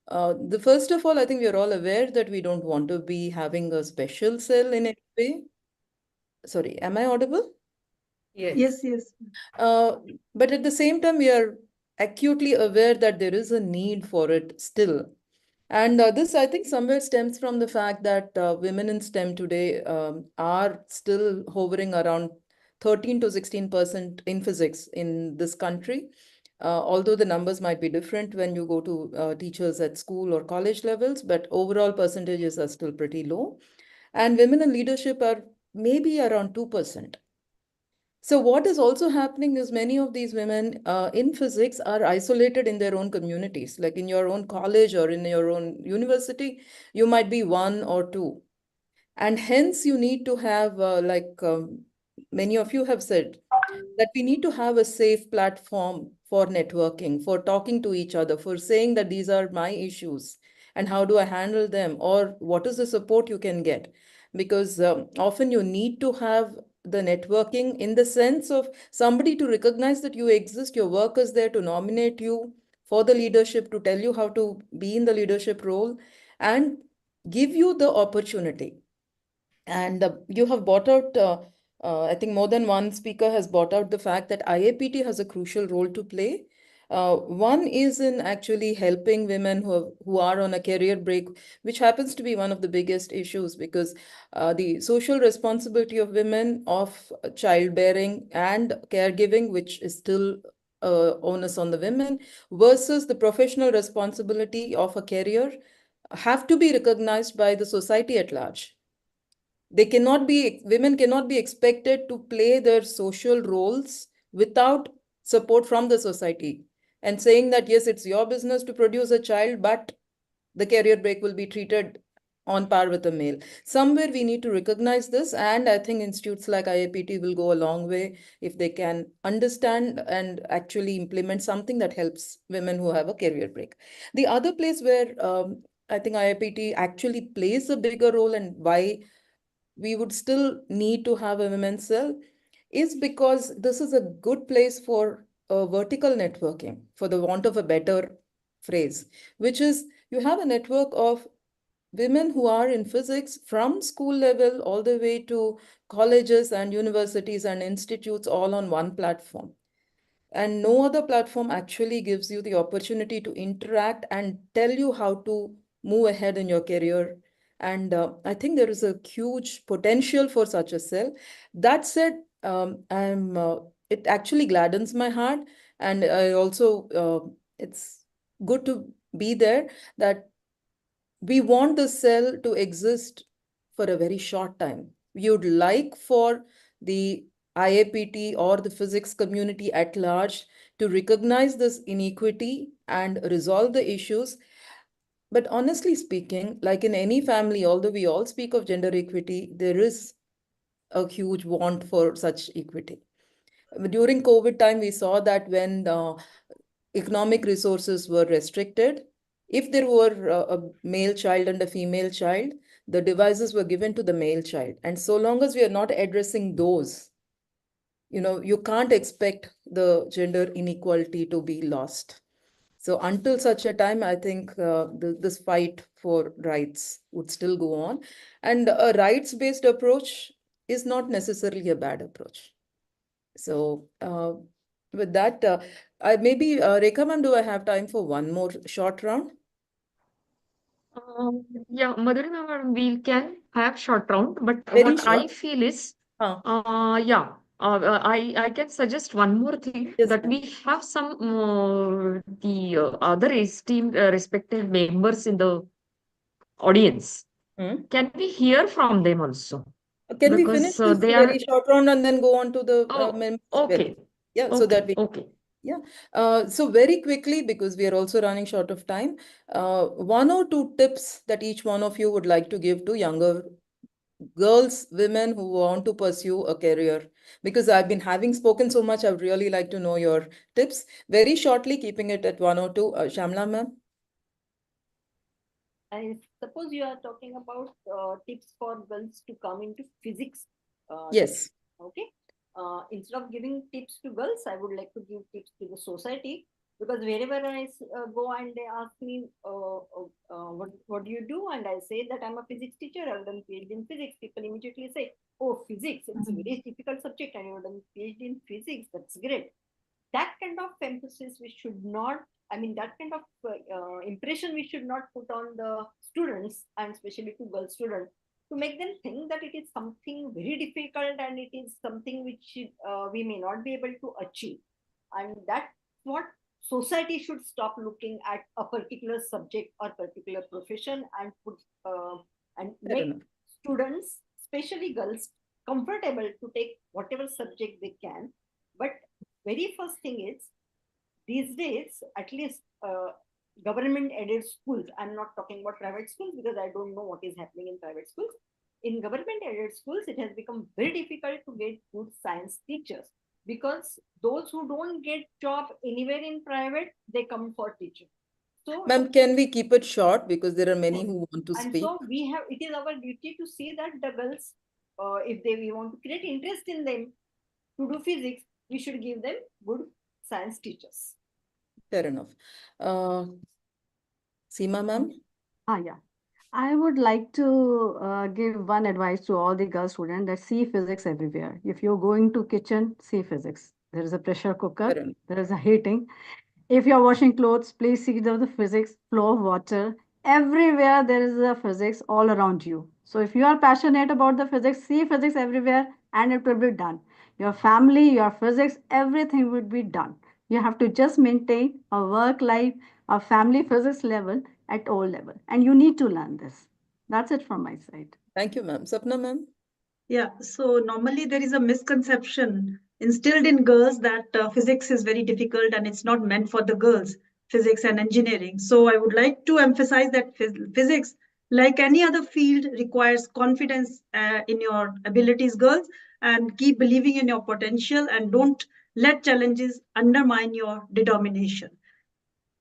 The first of all, I think we are all aware that we don't want to be having a special cell in any way. Sorry, am I audible? Yes, yes. But at the same time, we are acutely aware that there is a need for it still. And this, I think, somewhere stems from the fact that women in STEM today are still hovering around 13 to 16% in physics in this country. Although the numbers might be different when you go to teachers at school or college levels, but overall percentages are still pretty low. And women in leadership are maybe around 2%. So what is also happening is many of these women in physics are isolated in their own communities, like in your own college or in your own university, you might be one or two. And hence you need to have, many of you have said, that we need to have a safe platform for networking, for talking to each other, for saying that these are my issues and how do I handle them, or what is the support you can get. Because often you need to have the networking in the sense of somebody to recognize that you exist, your work is there to nominate you for the leadership, to tell you how to be in the leadership role and give you the opportunity. And you have brought out, I think more than one speaker has brought out the fact that IAPT has a crucial role to play. One is in actually helping women who are on a career break, which happens to be one of the biggest issues because the social responsibility of women of childbearing and caregiving, which is still onus on the women, versus the professional responsibility of a career, have to be recognized by the society at large. Women cannot be expected to play their social roles without support from the society and saying that, yes, it's your business to produce a child, but the career break will be treated on par with a male. Somewhere we need to recognize this, and I think institutes like IAPT will go a long way if they can understand and actually implement something that helps women who have a career break. The other place where I think IAPT actually plays a bigger role and why we would still need to have a women's cell is because this is a good place for vertical networking, for the want of a better phrase, which is you have a network of women who are in physics from school level all the way to colleges and universities and institutes all on one platform. And no other platform actually gives you the opportunity to interact and tell you how to move ahead in your career. And I think there is a huge potential for such a cell. That said, it actually gladdens my heart. And I also, it's good to be there that we want the cell to exist for a very short time. We would like for the IAPT or the physics community at large to recognize this inequity and resolve the issues. But honestly speaking, like in any family, although we all speak of gender equity, there is a huge want for such equity. During COVID time, we saw that when economic resources were restricted, if there were a male child and a female child, the devices were given to the male child. And so long as we are not addressing those, you can't expect the gender inequality to be lost. So until such a time, I think this fight for rights would still go on. And a rights-based approach is not necessarily a bad approach. So with that, Rekha ma'am, do I have time for one more short round? Yeah, Madhurima madam, we can have short round, but Very what I short. feel is, Huh. I can suggest one more thing Yes, that ma'am. we have some the other esteemed respected members in the audience. Hmm? Can we hear from them also? Can we finish Because this they very are. short round and then go on to the Oh, members? okay, Yeah, so that okay, we okay. Yeah. So very quickly, because we are also running short of time, one or two tips that each one of you would like to give to younger girls, women who want to pursue a career? Because I've been having spoken so much, I would really like to know your tips. Very shortly, keeping it at 1 or 2. Shamla, ma'am? I suppose you are talking about tips for girls to come into physics. Yes. Okay. Instead of giving tips to girls, I would like to give tips to the society, because wherever I go and they ask me, what do you do? And I say that I'm a physics teacher, I've done PhD in physics. People immediately say, oh, physics, it's a very difficult subject and you've done PhD in physics. That's great. That kind of emphasis we should not, I mean, that kind of impression we should not put on the students, and especially to girl students, to make them think that it is something very difficult and it is something which we may not be able to achieve. And that's what society should stop looking at a particular subject or particular profession and put and make students, especially girls, comfortable to take whatever subject they can. But very first thing is, these days, at least government aided schools, I'm not talking about private schools because I don't know what is happening in private schools. In government aided schools, it has become very difficult to get good science teachers, because those who don't get job anywhere in private, they come for teaching. So, ma'am, can we keep it short because there are many who want to and speak? so we have, it is our duty to see that the girls, if they we want to create interest in them to do physics, we should give them good science teachers. Fair enough. Seema, ma'am? Yeah. I would like to give one advice to all the girl students, that see physics everywhere. If you're going to kitchen, see physics. There is a pressure cooker, there is a heating. If you're washing clothes, please see the physics, flow of water. Everywhere there is a physics all around you. So if you are passionate about the physics, see physics everywhere and it will be done. Your family, your physics, everything would be done. You have to just maintain a work life, a family physics level at all level. And you need to learn this. That's it from my side. Thank you, ma'am. Sapna, ma'am? Yeah, so normally there is a misconception instilled in girls that physics is very difficult and it's not meant for the girls, physics and engineering. So I would like to emphasize that physics, like any other field, requires confidence in your abilities, girls, and keep believing in your potential and don't let challenges undermine your determination.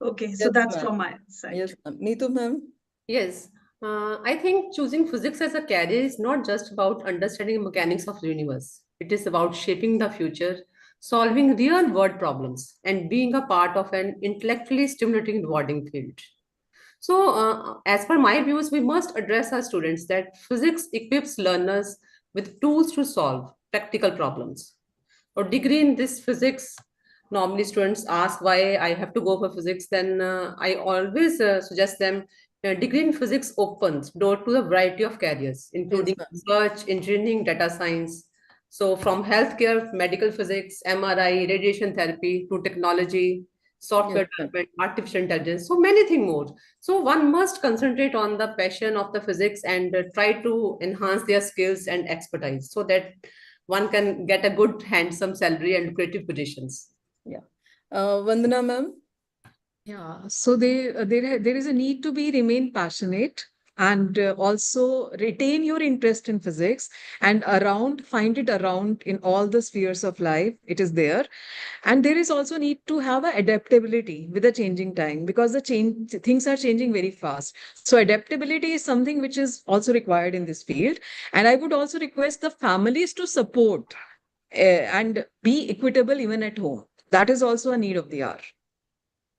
Okay, so Yes, that's ma'am. from my side. Yes, ma'am. Neetu, ma'am? Yes, I think choosing physics as a career is not just about understanding mechanics of the universe. It is about shaping the future, solving real world problems, and being a part of an intellectually stimulating, rewarding field. So, as per my views, we must address our students that physics equips learners with tools to solve practical problems. Or degree in this physics, normally students ask why I have to go for physics. Then I always suggest them degree in physics opens door to a variety of careers, including research, engineering, data science. So from healthcare, medical physics, MRI, radiation therapy to technology, software development, artificial intelligence, so many things more. So one must concentrate on the passion of the physics and try to enhance their skills and expertise so that one can get a good, handsome salary and creative positions. Yeah. Vandana, ma'am? Yeah, so there is a need to be remain passionate and also retain your interest in physics and find it around in all the spheres of life. It is there. And there is also need to have a adaptability with the changing time because things are changing very fast. So adaptability is something which is also required in this field. And I would also request the families to support and be equitable even at home. That is also a need of the hour.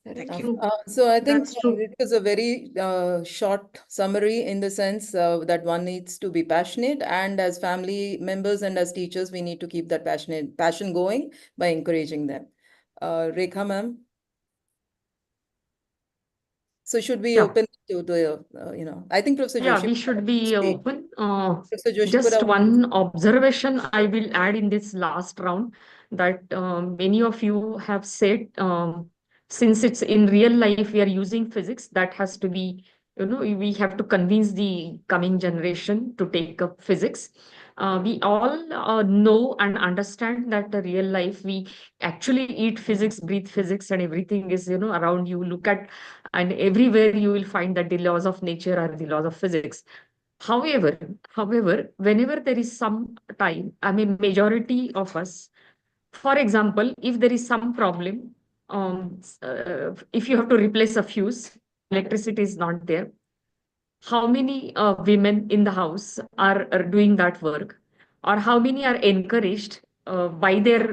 Thank you. So I think That's true. it was a very short summary in the sense that one needs to be passionate, and as family members and as teachers, we need to keep that passion going by encouraging them. Rekha, ma'am. So should we Yeah. open to the, I think Professor Yeah, Joshi. we should be open. Professor Joshi, Just one observation I will add in this last round, that many of you have said, since it's in real life, we are using physics, that has to be, we have to convince the coming generation to take up physics. We all know and understand that the real life, we actually eat physics, breathe physics, and everything is, around you. Look at, and everywhere you will find that the laws of nature are the laws of physics. However, whenever there is some time, I mean, majority of us, for example, if there is some problem, if you have to replace a fuse, electricity is not there, how many women in the house are doing that work, or how many are encouraged by their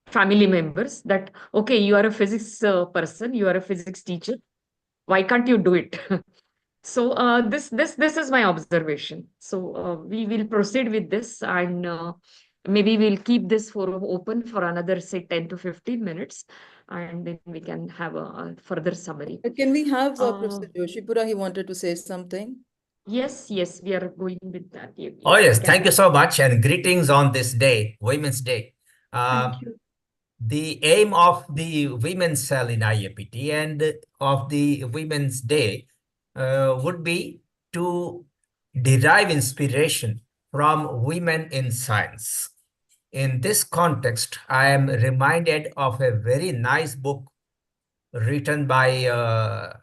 family members that, okay, you are a physics person, you are a physics teacher, why can't you do it? So this is my observation. So we will proceed with this, and maybe we'll keep this forum open for another, say, 10 to 15 minutes, and then we can have a further summary. Can we have Uh, Professor Joshipura? He wanted to say something. yes, we are going with that. Oh, Yes, we yes. can Thank you have. so much. And greetings on this day, Women's Day. Thank Uh, you. the aim of the Women's Cell in IAPT and of the Women's Day would be to derive inspiration from women in science. In this context, I am reminded of a very nice book written by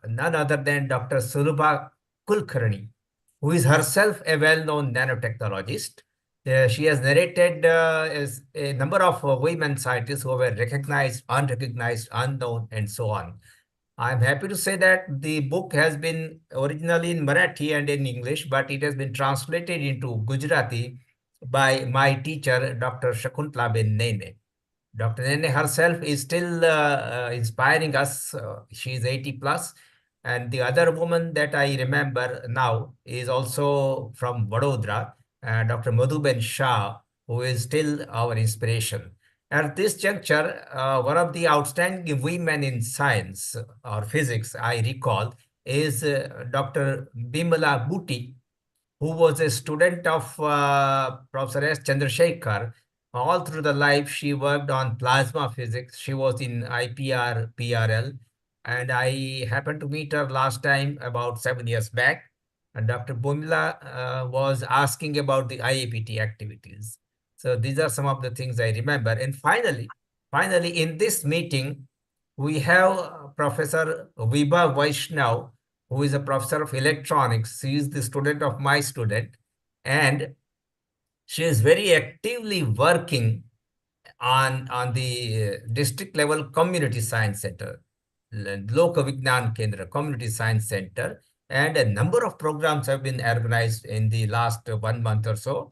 none other than Dr. Sulabha Kulkarni, who is herself a well-known nanotechnologist. She has narrated as a number of women scientists who were recognized, unrecognized, unknown, and so on. I'm happy to say that the book has been originally in Marathi and in English, but it has been translated into Gujarati by my teacher, Dr. Shakuntala Ben Nene. Dr. Nene herself is still inspiring us. She is 80 plus. And the other woman that I remember now is also from Vadodara, Dr. Madhuben Shah, who is still our inspiration. At this juncture, one of the outstanding women in science or physics I recall is Dr. Bimala Bhuti, who was a student of Professor S. Chandrasekhar. All through the life, she worked on plasma physics. She was in IPR, PRL, and I happened to meet her last time about 7 years back. And Dr. Bumila was asking about the IAPT activities. So these are some of the things I remember. And finally, in this meeting, we have Professor Vibha Vaishnav, who is a professor of electronics. She is the student of my student, and she is very actively working on the district level community science center, Loka Vignan Kendra Community Science Center, and a number of programs have been organized in the last 1 month or so.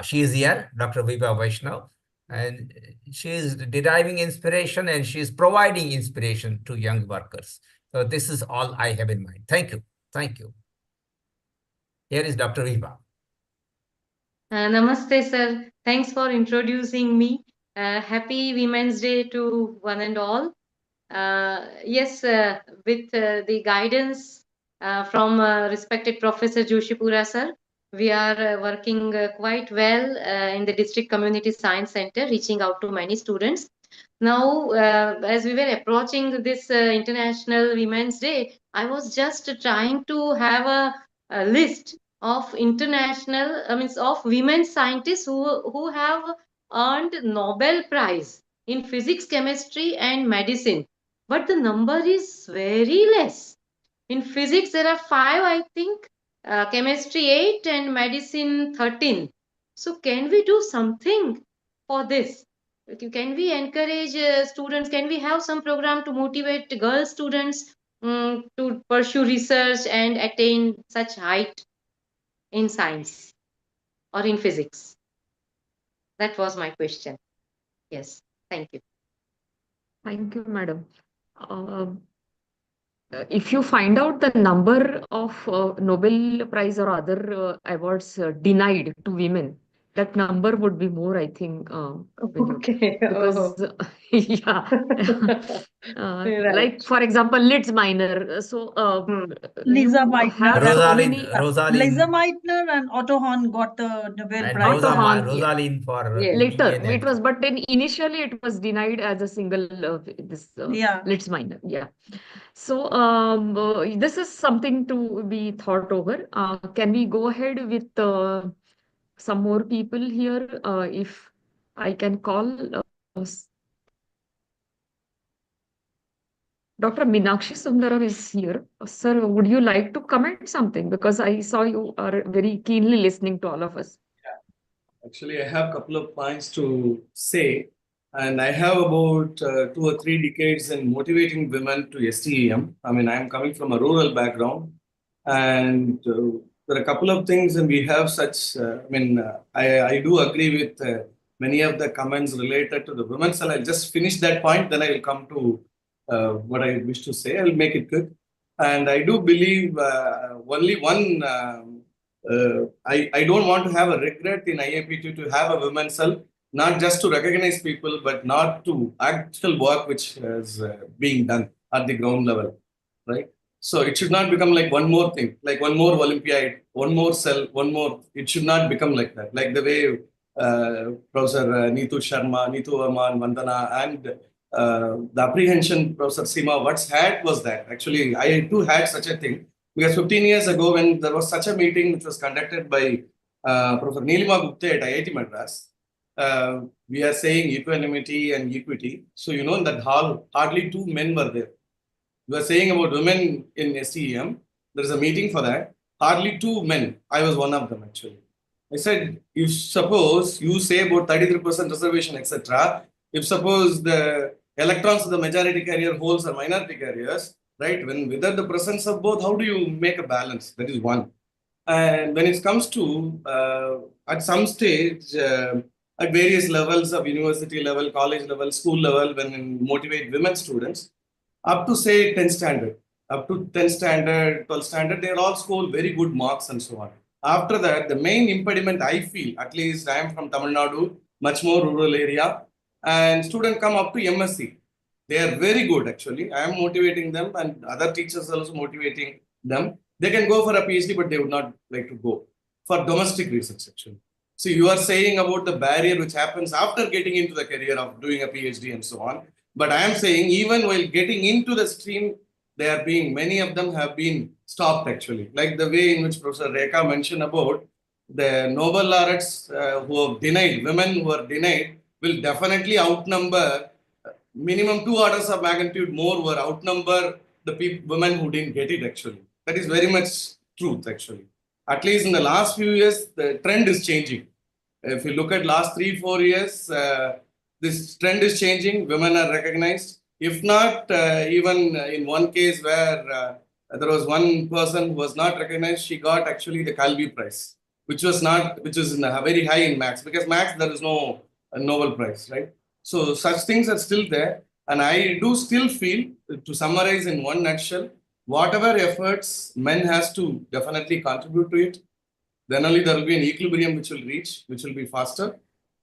She is here, Dr. Vibha Vaishnav, and she is deriving inspiration and she is providing inspiration to young workers. So this is all I have in mind. Thank you. Thank you. Here is Dr. Vibha. Namaste, sir. Thanks for introducing me. Happy Women's Day to one and all. Yes, with the guidance from respected Professor Joshipura, sir, we are working quite well in the District Community Science Center, reaching out to many students. Now, as we were approaching this International Women's Day, I was just trying to have a list of international, I mean, of women scientists who have earned Nobel Prize in physics, chemistry, and medicine. But the number is very less. In physics, there are five, I think, chemistry 8, and medicine 13. So, can we do something for this? Can we encourage students? Can we have some program to motivate girl students to pursue research and attain such height in science or in physics? That was my question. Yes, thank you. Thank you, madam. If you find out the number of Nobel Prize or other awards denied to women, that number would be more, I think, Vinod. Okay. Because, Oh. yeah, like Right. for example, Lids Minor. So, Hmm. Lisa you Meitner have and how Rosalind, many Lisa Rosalind, Meitner and Otto Hahn got the Nobel and Prize. Autohorn? Rosalind for Yes. Later, it DNA. was, but then initially it was denied as a single this Yeah. Lids Minor. Yeah. So this is something to be thought over. Can we go ahead with some more people here? If I can call Dr. Meenakshi Sundaram is here. Sir, would you like to comment something? Because I saw you are very keenly listening to all of us. Actually, I have a couple of points to say, and I have about 2 or 3 decades in motivating women to STEM. I mean, I'm coming from a rural background, and there are a couple of things, and we have such. I do agree with many of the comments related to the women. So I'll just finish that point, then I will come to what I wish to say. I'll make it quick, and I do believe only one. I don't want to have a regret in IAPT to have a women's cell, not just to recognize people, but not to actual work which is being done at the ground level, right? So it should not become like one more thing, like one more Olympiad, one more cell, one more. It should not become like that. Like the way Professor Neetu Sharma, Neetu Aman, Vandana, and the apprehension Professor Seema Watts had was that. Actually, I too had such a thing. Because 15 years ago, when there was such a meeting which was conducted by Professor Neelima Gupta at IIT Madras, we are saying equanimity and equity. So, you know, in that hall, hardly 2 men were there. We are saying about women in STEM. There is a meeting for that. Hardly 2 men. I was one of them, actually. I said, if suppose you say about 33% reservation, etc., if suppose the electrons of the majority carrier holes are minority carriers, right? When without the presence of both, how do you make a balance? That is one. And when it comes to at some stage, at various levels of university level, college level, school level, when we motivate women students, up to say 10th standard, up to 10th standard, 12th standard, they all score very good marks and so on. After that, the main impediment I feel, at least I am from Tamil Nadu, much more rural area, and students come up to MSc. They are very good actually. I am motivating them and other teachers also motivating them. They can go for a PhD, but they would not like to go for domestic reasons actually. So you are saying about the barrier which happens after getting into the career of doing a PhD and so on. But I am saying even while getting into the stream, there are being many of them have been stopped actually. Like the way in which Professor Rekha mentioned about the Nobel laureates who have denied, women who are denied will definitely outnumber minimum 2 orders of magnitude more were outnumber the women who didn't get it actually. That is very much truth actually. At least in the last few years, the trend is changing. If you look at last 3-4 years, this trend is changing. Women are recognized. If not, even in one case where there was one person who was not recognized, she got actually the Calvi Prize, which was not, which is very high in maths because maths there is no Nobel Prize, right? So such things are still there, and I do still feel, to summarize in one nutshell, whatever efforts men has to definitely contribute to it, then only there will be an equilibrium which will reach, which will be faster.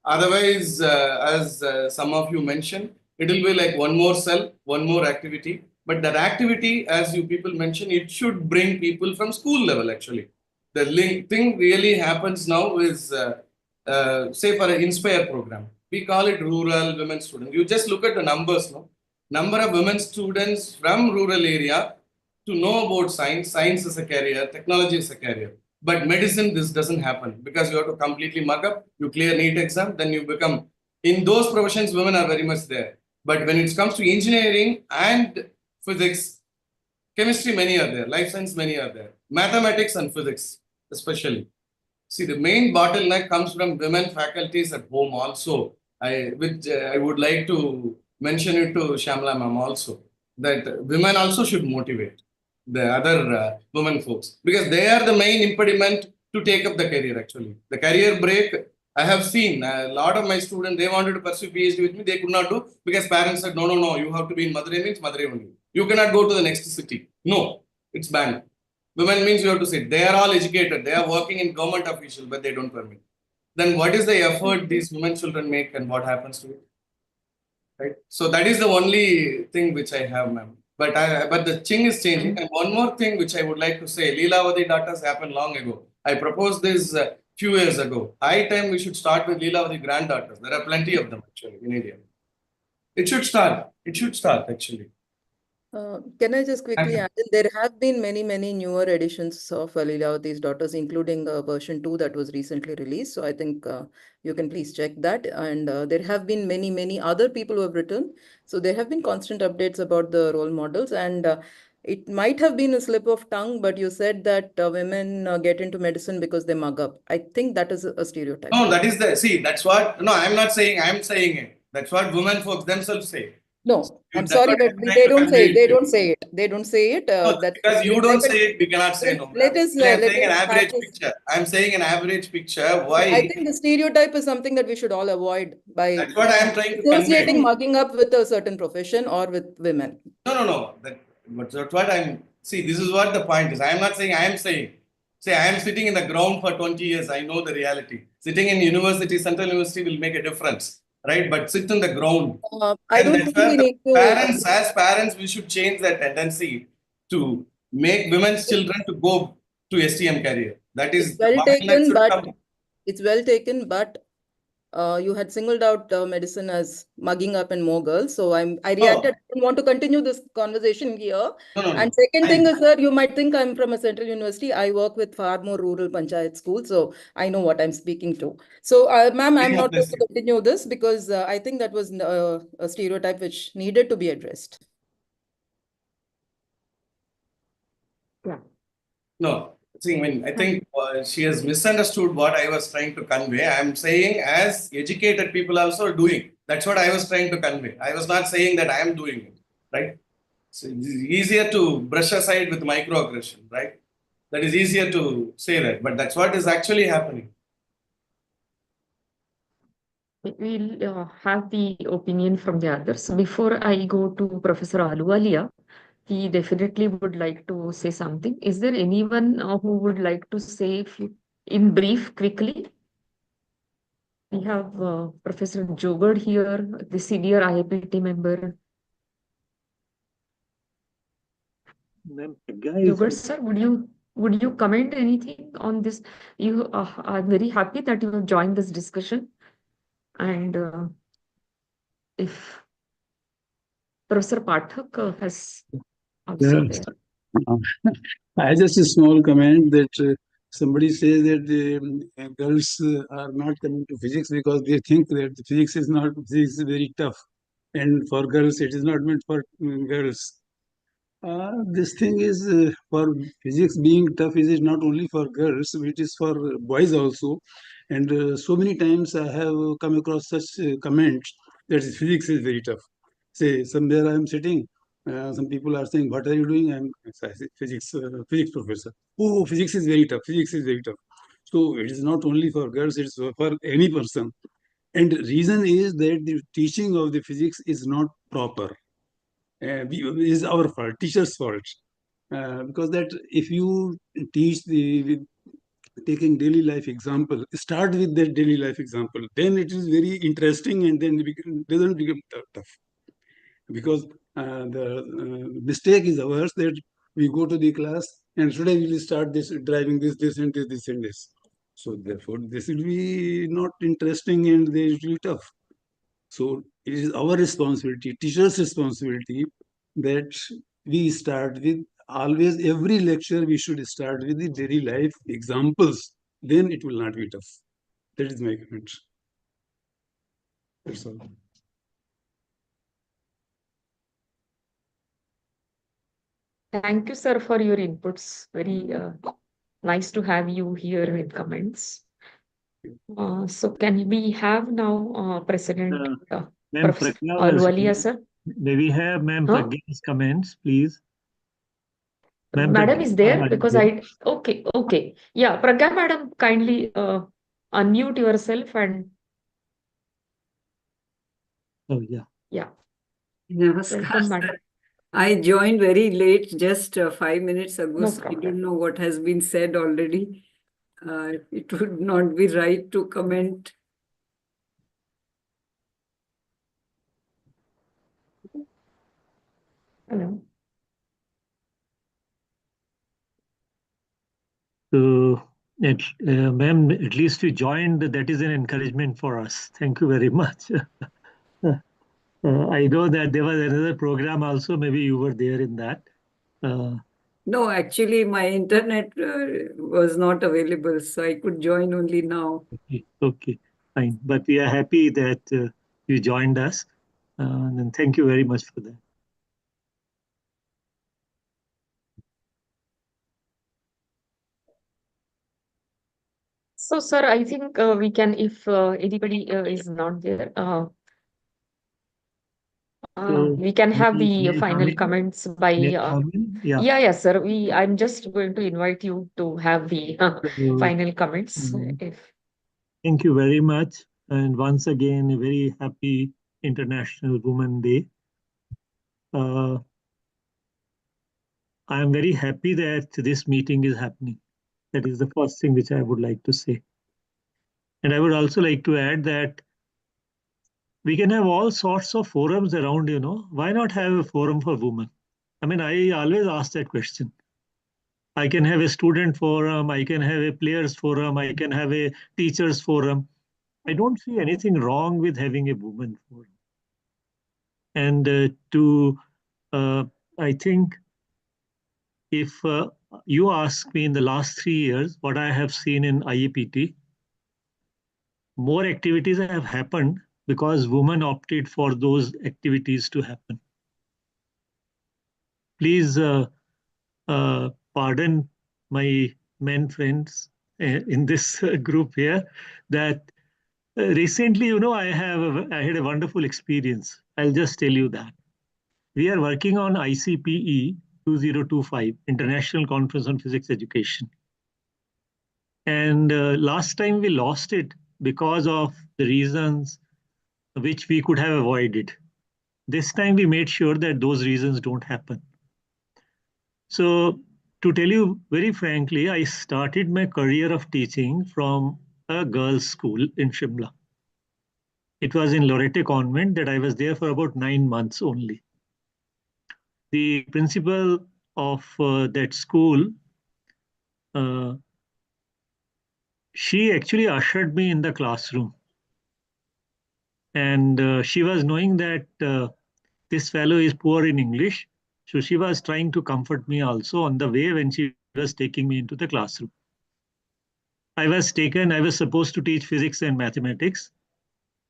Otherwise, as some of you mentioned, it will be like one more cell, one more activity. But that activity, as you people mentioned, it should bring people from school level actually. The thing really happens now is, say for an Inspire program, we call it rural women students. You just look at the numbers, no? Number of women students from rural area to know about science. Science is a career, technology is a career. But medicine, this doesn't happen because you have to completely mug up, you clear NEET exam, then you become, in those professions, women are very much there. But when it comes to engineering and physics, chemistry, many are there, life science, many are there, mathematics and physics, especially. See, the main bottleneck comes from women faculties at home also. I would like to mention it to Shamla ma'am also, that women also should motivate the other women folks because they are the main impediment to take up the career actually. The career break, I have seen a lot of my students, they wanted to pursue PhD with me, they could not do because parents said, no, no, no, you have to be in Madurai means Madurai only. You cannot go to the next city. No, it's banned. Women means you have to sit. They are all educated. They are working in government official, but they don't permit. Then what is the effort these women children make and what happens to it? Right. So that is the only thing which I have, ma'am. But the thing is changing. And one more thing which I would like to say, Leelavati daughters happened long ago. I proposed this few years ago. High time we should start with Leelavati granddaughters. There are plenty of them actually in India. It should start. It should start actually. Can I just quickly Thank you. add in? There have been many newer editions of Leelavati's Daughters, including version 2 that was recently released. So I think you can please check that. And there have been many other people who have written. So there have been constant updates about the role models. And it might have been a slip of tongue, but you said that women get into medicine because they mug up. I think that is a stereotype. No, that is that's what, no, I'm not saying, I'm saying it. That's what women folks themselves say. No, I'm That's sorry, what but I'm trying they to don't say convey it. They to you. don't say it. They don't say it. No, That's a because you don't stereotype. say it, we cannot say no, Let ma'am. us I'm let saying an us have average this. picture. I'm saying an average picture. I Why? think the stereotype is something that we should all avoid by That's what I am trying to associating convey. mugging up with a certain profession or with women. No. That's what I'm. See, this is what the point is. I am not saying. I am saying. Say, I am sitting in the ground for 20 years. I know the reality. Sitting in university, central university will make a difference, right? But sit in the ground. I And don't that's think we where the need to. parents, as parents, we should change that tendency to make women's children to go to STM career. That It's is the well bottleneck taken, should but come. it's well taken, but you had singled out medicine as mugging up and more girls. So I reacted. Oh, I don't want to continue this conversation here. And no. second thing is that you might think I'm from a central university. I work with far more rural panchayat schools, so I know what I'm speaking to. So, ma'am, I'm not going Bless to you. continue this because I think that was a stereotype which needed to be addressed. Yeah. No, see, I think she has misunderstood what I was trying to convey. I'm saying, as educated people also are doing. That's what I was trying to convey. I was not saying that I am doing it, right? So it's easier to brush aside with microaggression, right? That is easier to say that, but that's what is actually happening. We'll have the opinion from the others. Before I go to Professor Aluwalia, he definitely would like to say something. Is there anyone who would like to say in brief, quickly? We have Professor Jogad here, the senior IAPT member. Jogad sir, would you comment anything on this? You are very happy that you have joined this discussion, and if Professor Pathak has also Yes. there. I just a small comment that somebody says that the girls are not coming to physics because they think that physics is very tough, and for girls it is not meant for girls. This thing is for physics being tough is not only for girls, it is for boys also. And so many times I have come across such comments that physics is very tough. Say, somewhere I am sitting, some people are saying, "What are you doing?" I say, physics professor. Oh, physics is very tough. Physics is very tough. So it is not only for girls; it's for any person. And reason is that the teaching of the physics is not proper. Is our fault, teacher's fault. Because that if you teach taking daily life example, start with that daily life example, then it is very interesting and then it doesn't become tough. Because the mistake is ours that we go to the class and today we will start this driving this and this and this. So therefore this will be not interesting and it will be tough. So it is our responsibility, teacher's responsibility, that we start with always every lecture we should start with the daily life examples. Then it will not be tough. That is my comment. That's all. Thank you, sir, for your inputs. Very nice to have you here with comments. So can we have now President Ma'am Professor Pragya Ahluwalia, sir? May we have Ma'am Huh? Pragya's comments, please? Ma'am Madam Pragya, is there are you because there? okay. Yeah, Pragya madam, kindly unmute yourself and Oh, yeah. yeah, Namaskar. welcome, madam. I joined very late, just 5 minutes ago, No so I problem. don't know what has been said already. It would not be right to comment. Hello. So, ma'am, at least you joined. That is an encouragement for us. Thank you very much. I know that there was another program also. Maybe you were there in that. No, actually, my internet was not available, so I could join only now. Okay, fine. But we are happy that you joined us. And thank you very much for that. So, sir, I think we can, if anybody is not there, So we can have the may I come final in? comments by. May I come in? Yeah. Yeah, yes, sir. I'm just going to invite you to have the So, final comments. um, If thank you very much. And once again, a very happy International Women Day. Uh, I am very happy that this meeting is happening. That is the first thing which I would like to say. And I would also like to add that we can have all sorts of forums around, Why not have a forum for women? I mean, I always ask that question. I can have a student forum, I can have a players forum, I can have a teachers forum. I don't see anything wrong with having a women forum. And I think if you ask me in the last 3 years what I have seen in IAPT, more activities have happened because women opted for those activities to happen. Please pardon my men friends in this group here that recently, I had a wonderful experience. I'll just tell you that. We are working on ICPE 2025, International Conference on Physics Education. And last time we lost it because of the reasons which we could have avoided. This time we made sure that those reasons don't happen. So, to tell you very frankly, I started my career of teaching from a girls' school in Shimla. It was in Loreto Convent that I was there for about 9 months only. The principal of that school, uh, she actually ushered me in the classroom. And she was knowing that this fellow is poor in English. So she was trying to comfort me also on the way when she was taking me into the classroom. I was supposed to teach physics and mathematics.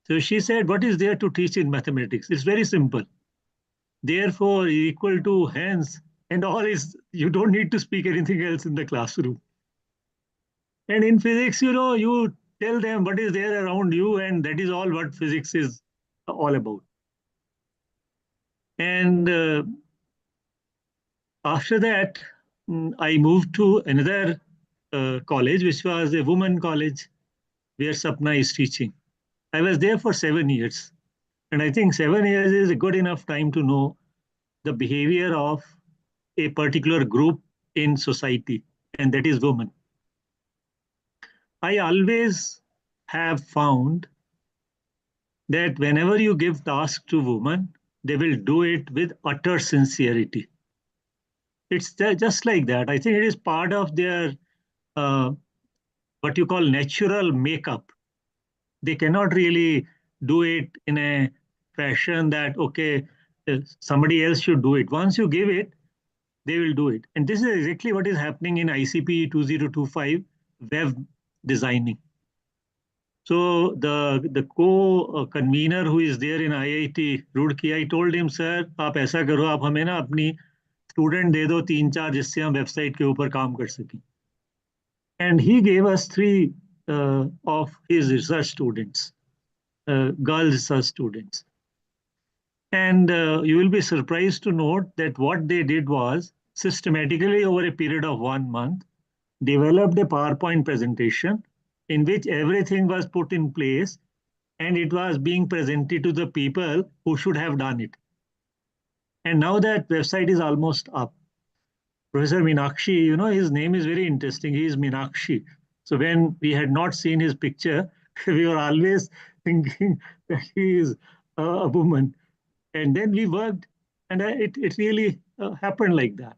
So she said, what is there to teach in mathematics? It's very simple. Therefore, equal to hence, and all is, you don't need to speak anything else in the classroom. And in physics, you tell them what is there around you, and that is all what physics is all about. And after that, I moved to another college, which was a women college where Sapna is teaching. I was there for 7 years. And I think 7 years is a good enough time to know the behavior of a particular group in society, and that is women. I always have found that whenever you give tasks to women, they will do it with utter sincerity. It's just like that. I think it is part of their uh, what you call natural makeup. They cannot really do it in a fashion that, okay, somebody else should do it. Once you give it, they will do it. And this is exactly what is happening in ICP 2025 web designing. So the co-convener who is there in IIT Roorkee, I told him, sir, आप ऐसा करो, आप हमें ना अपनी student they दो 3-4 जिससे हम वेबसाइट के ऊपर काम कर सकें. And he gave us 3 of his research students, girl research students. And you will be surprised to note that what they did was systematically over a period of 1 month, developed a PowerPoint presentation in which everything was put in place and it was being presented to the people who should have done it. And now that website is almost up. Professor Meenakshi, his name is very interesting. He is Meenakshi. So when we had not seen his picture, we were always thinking that he is a woman. And then we worked, and it really happened like that.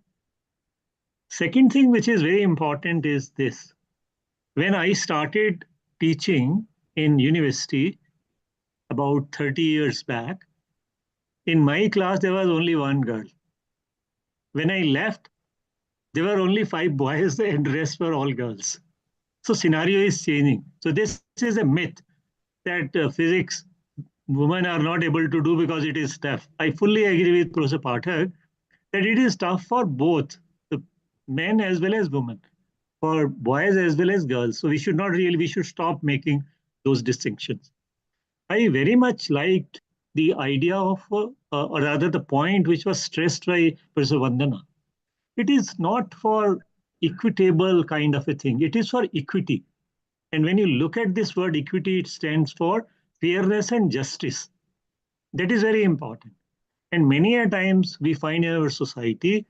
Second thing, which is very important, is this. When I started teaching in university about 30 years back, In my class, there was only one girl. When I left, there were only 5 boys and the rest were all girls. So scenario is changing. So this is a myth that physics women are not able to do because it is tough. I fully agree with Professor Pathak that it is tough for both the men as well as women, for boys as well as girls. So we should stop making those distinctions. I very much liked the idea of, or rather the point which was stressed by Professor Vandana. It is not for equitable kind of a thing. It is for equity. And when you look at this word equity, it stands for fairness and justice. That is very important. And many a times we find in our society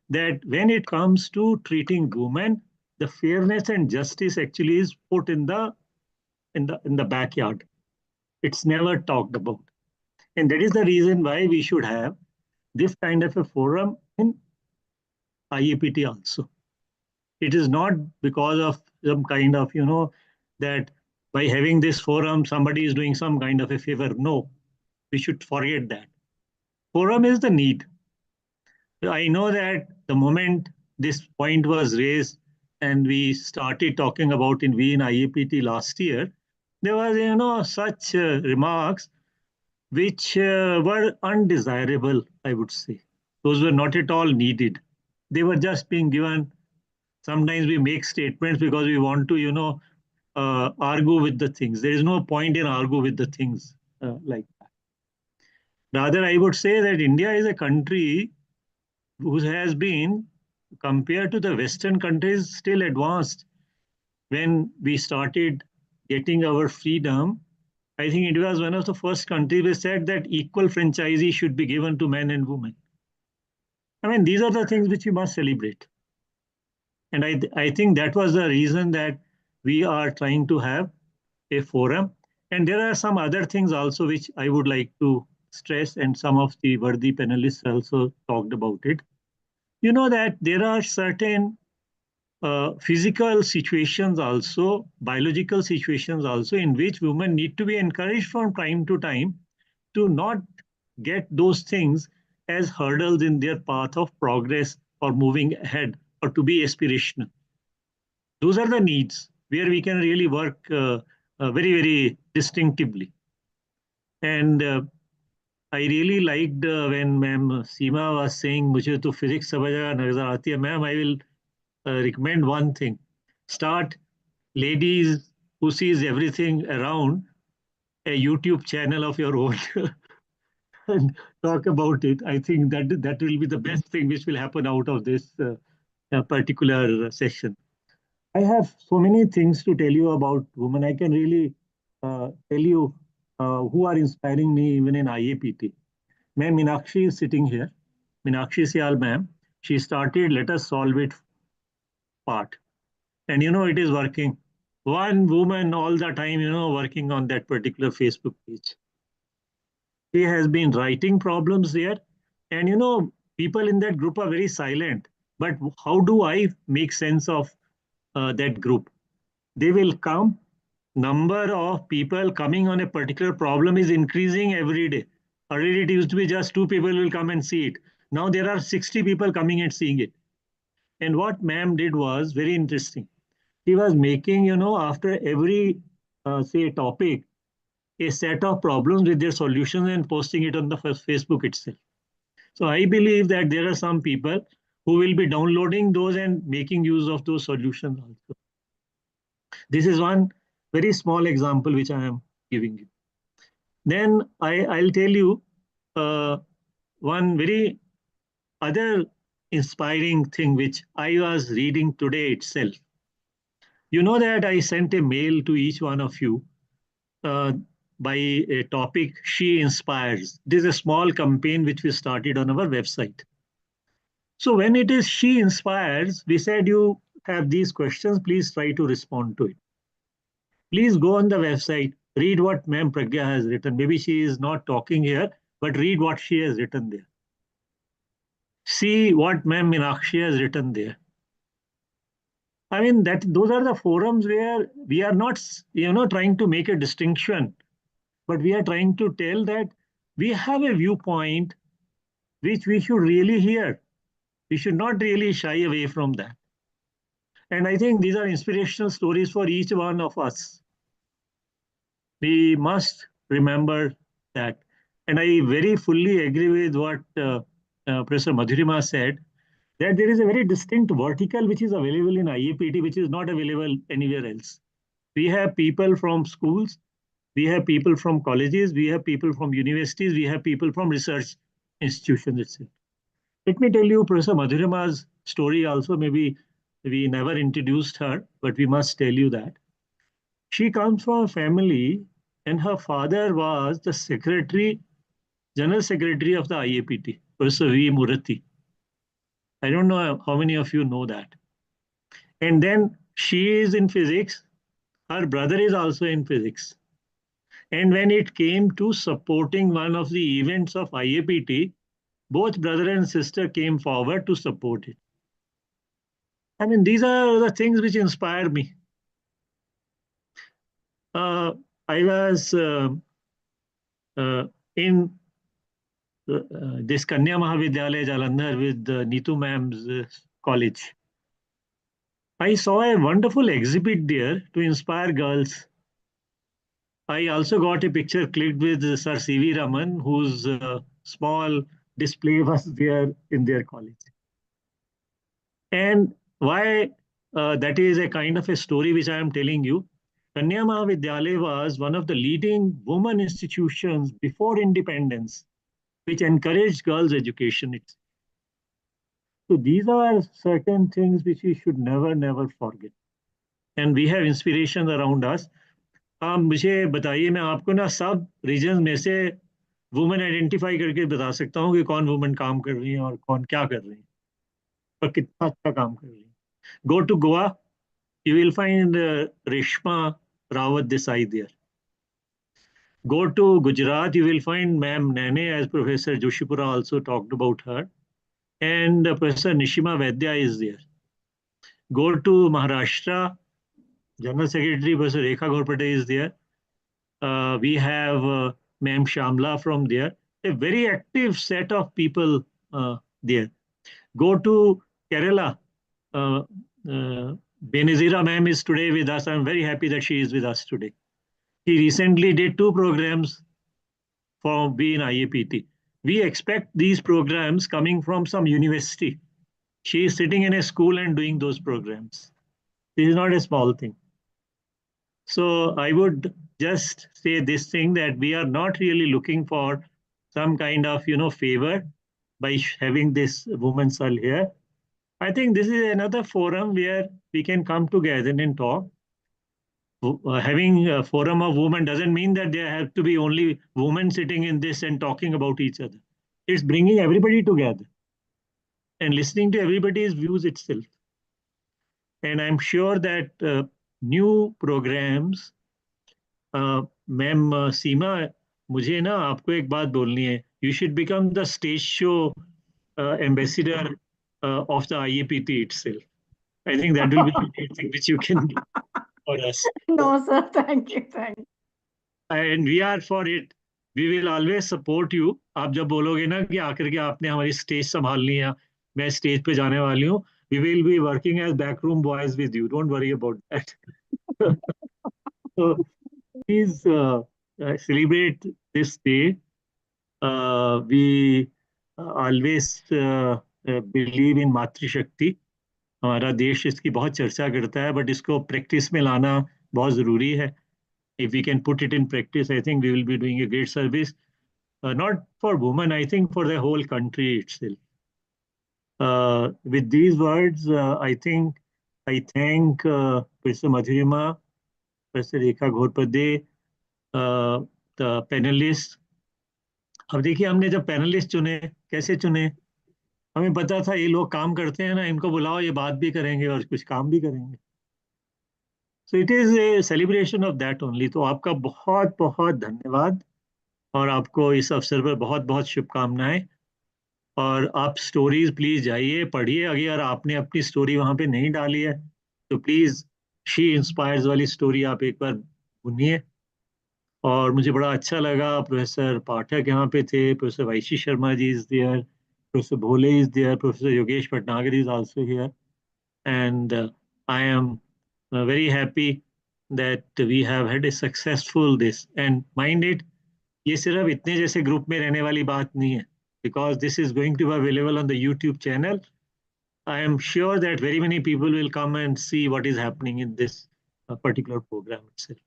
that when it comes to treating women, the fairness and justice actually is put in the backyard. It's never talked about. And that is the reason why we should have this kind of a forum in IAPT also. It is not because of some kind of, that by having this forum, somebody is doing some kind of a favor. No, we should forget that. Forum is the need. I know that the moment this point was raised and we started talking about in IAPT last year, there was, such remarks which were undesirable, I would say. Those were not at all needed. They were just being given. Sometimes we make statements because we want to, argue with the things. There is no point in argue with the things like that. Rather, I would say that India is a country who has been, compared to the Western countries, still advanced. When we started getting our freedom, I think India was one of the first countries which said that equal franchisee should be given to men and women. I mean, these are the things which we must celebrate. And I think that was the reason that we are trying to have a forum. And there are some other things also which I would like to stress, and some of the worthy panelists also talked about it. You know that there are certain physical situations also, biological situations also, in which women need to be encouraged from time to time to not get those things as hurdles in their path of progress or moving ahead or to be aspirational. Those are the needs where we can really work very, very distinctively. And I really liked when Ma'am Seema was saying, "Mujhe to physics समझ नजर आती है." Ma'am, I will recommend one thing. Start, ladies who sees everything around, a YouTube channel of your own and talk about it. I think that will be the best thing which will happen out of this particular session. I have so many things to tell you about women. I can really tell you who are inspiring me even in IAPT. Ma'am Minakshi is sitting here. Minakshi Sial ma'am. She started Let Us Solve It part. And it is working. One woman all the time, working on that particular Facebook page. She has been writing problems there. And people in that group are very silent. But how do I make sense of that group? They will come. Number of people coming on a particular problem is increasing every day. Earlier it used to be just 2 people will come and see it. Now there are 60 people coming and seeing it. And what ma'am did was very interesting. He was making, after every, say, topic, a set of problems with their solutions and posting it on the Facebook itself. So I believe that there are some people who will be downloading those and making use of those solutions also. This is one very small example which I am giving you. Then I'll tell you one very other inspiring thing which I was reading today itself. You know that I sent a mail to each one of you uh, by a topic, She Inspires. This is a small campaign which we started on our website. So when it is She Inspires, we said you have these questions, please try to respond to it. Please go on the website, read what Ma'am Pragya has written. Maybe she is not talking here, but read what she has written there. See what Ma'am Minakshi has written there. I mean, those are the forums where we are not, trying to make a distinction, but we are trying to tell that we have a viewpoint which we should really hear. We should not really shy away from that. And I think these are inspirational stories for each one of us. We must remember that. And I very fully agree with what Professor Madhurima said, that there is a very distinct vertical which is available in IAPT, which is not available anywhere else. We have people from schools, we have people from colleges, we have people from universities, we have people from research institutions itself. Let me tell you Professor Madhurima's story also. Maybe we never introduced her, but we must tell you that. She comes from a family, and her father was the general secretary of the IAPT, Professor V. Murati. I don't know how many of you know that. And then she is in physics. Her brother is also in physics. And when it came to supporting one of the events of IAPT, both brother and sister came forward to support it. I mean, these are the things which inspire me. Uh, I was in this Kanya Mahavidyalaya Jalandhar with Neetu ma'am's college. I saw a wonderful exhibit there to inspire girls. I also got a picture clicked with Sir C.V. Raman, whose small display was there in their college. And why that is a kind of a story which I am telling you. Kanya Mahavidyalaya was one of the leading women institutions before independence, which encouraged girls' education. So these are certain things which we should never forget. And we have inspiration around us. आप मुझे बताइए, मैं आपको ना सब reason में से women identify करके बता सकता हूँ कि कौन वुमेन काम कर रही है और कौन क्या कर रही है और कितना अच्छा काम कर रही है. Go to Goa, you will find Reshma Rawat Desai there. Go to Gujarat, you will find Ma'am Nane, as Professor Joshipura also talked about her, and Professor Nishima Vaidya is there. Go to Maharashtra, General Secretary Professor Rekha Ghorpade is there. We have Ma'am Shamla from there. A very active set of people there. Go to Kerala. Benazira ma'am is today with us. I'm very happy that she is with us today. He recently did 2 programs for being IAPT. We expect these programs coming from some university. She is sitting in a school and doing those programs. This is not a small thing. So I would just say this thing, that we are not really looking for some kind of favor by having this women's cell here. I think this is another forum where we can come together and talk. Having a forum of women doesn't mean that there have to be only women sitting in this and talking about each other. It's bringing everybody together and listening to everybody's views itself. And I'm sure that new programs, ma'am Seema, मुझे ना आपको एक बात बोलनी है. You should become the stage show ambassador of the IAPT itself. I think that will be the great thing which you can do for us. No, sir. Thank you. Thank you. And we are for it. We will always support you. आप जब बोलोगे ना कि आकर के आपने हमारी stage संभालनी है, मैं स्टेज पे जाने वाली हूँ, we will be working as backroom boys with you. Don't worry about that. So please celebrate this day. We always believe in Matri Shakti. हमारा देश इसकी बहुत चर्चा करता है, बट इसको प्रैक्टिस में लाना बहुत ज़रूरी है. If we can put it in practice, I think we will be doing a great service, not for women, I think for the whole country itself. With these words, I think I thank Professor Madhurima, Professor Rekha Ghorpade, the panelists. अब देखिए, हमने जब panelist चुने, कैसे चुने? हमें पता था ये लोग काम करते हैं ना, इनको बुलाओ, ये बात भी करेंगे और कुछ काम भी करेंगे. So it is a celebration of that only. तो आपका बहुत बहुत धन्यवाद और आपको इस अवसर पर बहुत बहुत शुभकामनाएं. और आप स्टोरीज प्लीज जाइए, पढ़िए. अगर आपने अपनी स्टोरी वहां पे नहीं डाली है तो प्लीज शी इंस्पायर्स वाली स्टोरी आप एक बार सुनिए. और मुझे बड़ा अच्छा लगा, प्रोफेसर पाठक यहाँ पे थे, professor Vaishi Sharma ji is there, professor Bhole is there, professor Yogesh Bhatnagar is also here, and I am very happy that we have had a successful this. And mind it, ये सिर्फ इतने जैसे ग्रुप में रहने वाली बात नहीं है, because this is going to be available on the YouTube channel. I am sure that very many people will come and see what is happening in this particular program itself.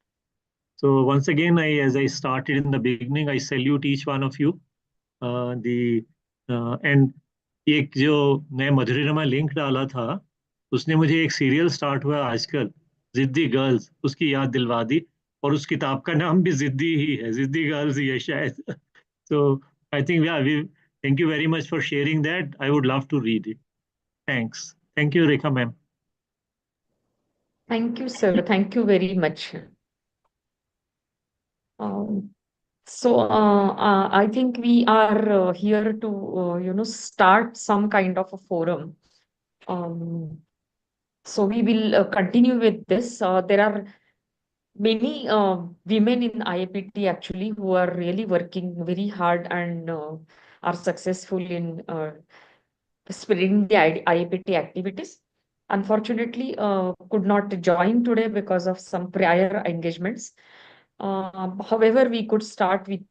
So once again, as I started in the beginning, I salute each one of you. The and एक जो मैं मधुरिमा link डाला था, उसने मुझे एक serial start हुआ आजकल, जिद्दी गर्ल्स, उसकी याद दिलवा दी, और उस किताब का नाम भी जिद्दी ही है, जिद्दी गर्ल्स ही है शायद. So I think we thank you very much for sharing that. I would love to read it. Thanks. Thank you, Rekha ma'am. Thank you, sir. Thank you very much. Um, I think we are here to, start some kind of a forum. Um, so we will continue with this. There are many women in IAPT actually who are really working very hard and are successful in spreading the IAPT activities. Unfortunately, could not join today because of some prior engagements. However, we could start with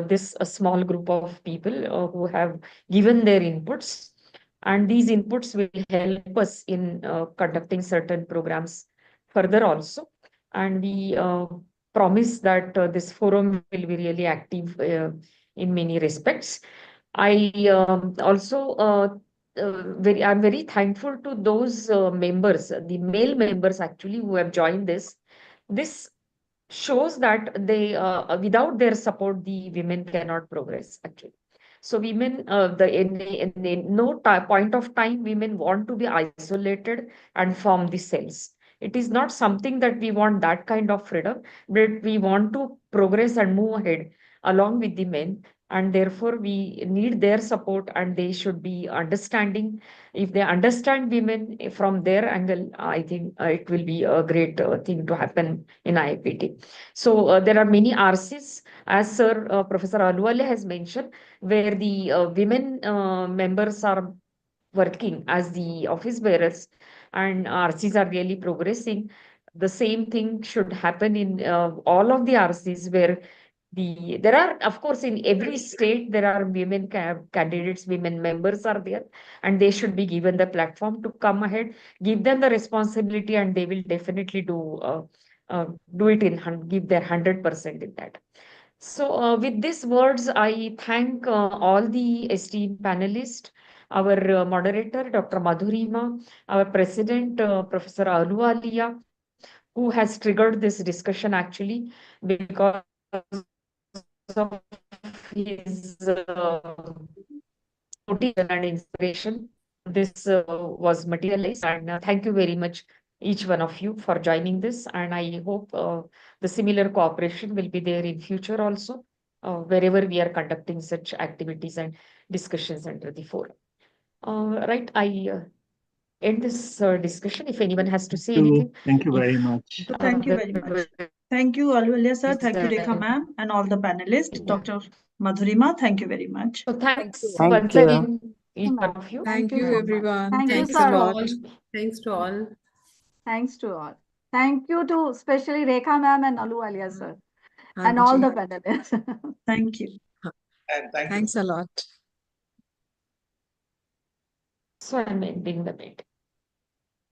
this a small group of people who have given their inputs, and these inputs will help us in conducting certain programs further also. And we promise that this forum will be really active in many respects. I also I'm very thankful to those members, the male members actually who have joined this. This shows that they without their support the women cannot progress actually. So women in no point of time women want to be isolated and form the cells. It is not something that we want that kind of freedom, but we want to progress and move ahead along with the men, and therefore we need their support and they should be understanding. If they understand women from their angle, I think it will be a great thing to happen in IAPT. So there are many RCs, as Sir Professor Aluwale has mentioned, where the women members are working as the office bearers, and RCs are really progressing. The same thing should happen in all of the RCs, where there are, of course, in every state there are women candidates, women members are there, and they should be given the platform to come ahead, give them the responsibility, and they will definitely do it give their 100% in that. So, with these words, I thank all the esteemed panelists, our moderator, Dr. Madhurima, our president, Professor Aluwalia, who has triggered this discussion actually because of his motivation and inspiration. This was materialized, and thank you very much, each one of you, for joining this. And I hope the similar cooperation will be there in future also, wherever we are conducting such activities and discussions under the forum. Right, I end this discussion. If anyone has to say anything, Thank you very much. So thank you very much. Thank you, Aluwalia sir. Thank you, Rekha ma'am, and all the panelists. Dr. Madhurima, thank you very much. So thanks Thank once you. again, each one of you. Thank you, everyone. Thank you, Thanks a Thanks to sir. lot. all. Thanks to all. Thanks to all. Thank you to especially Rekha ma'am and Aluwalia sir, and all Anji. the panelists. Thank you. And thank you. Thanks a lot. So I'm ending the meeting.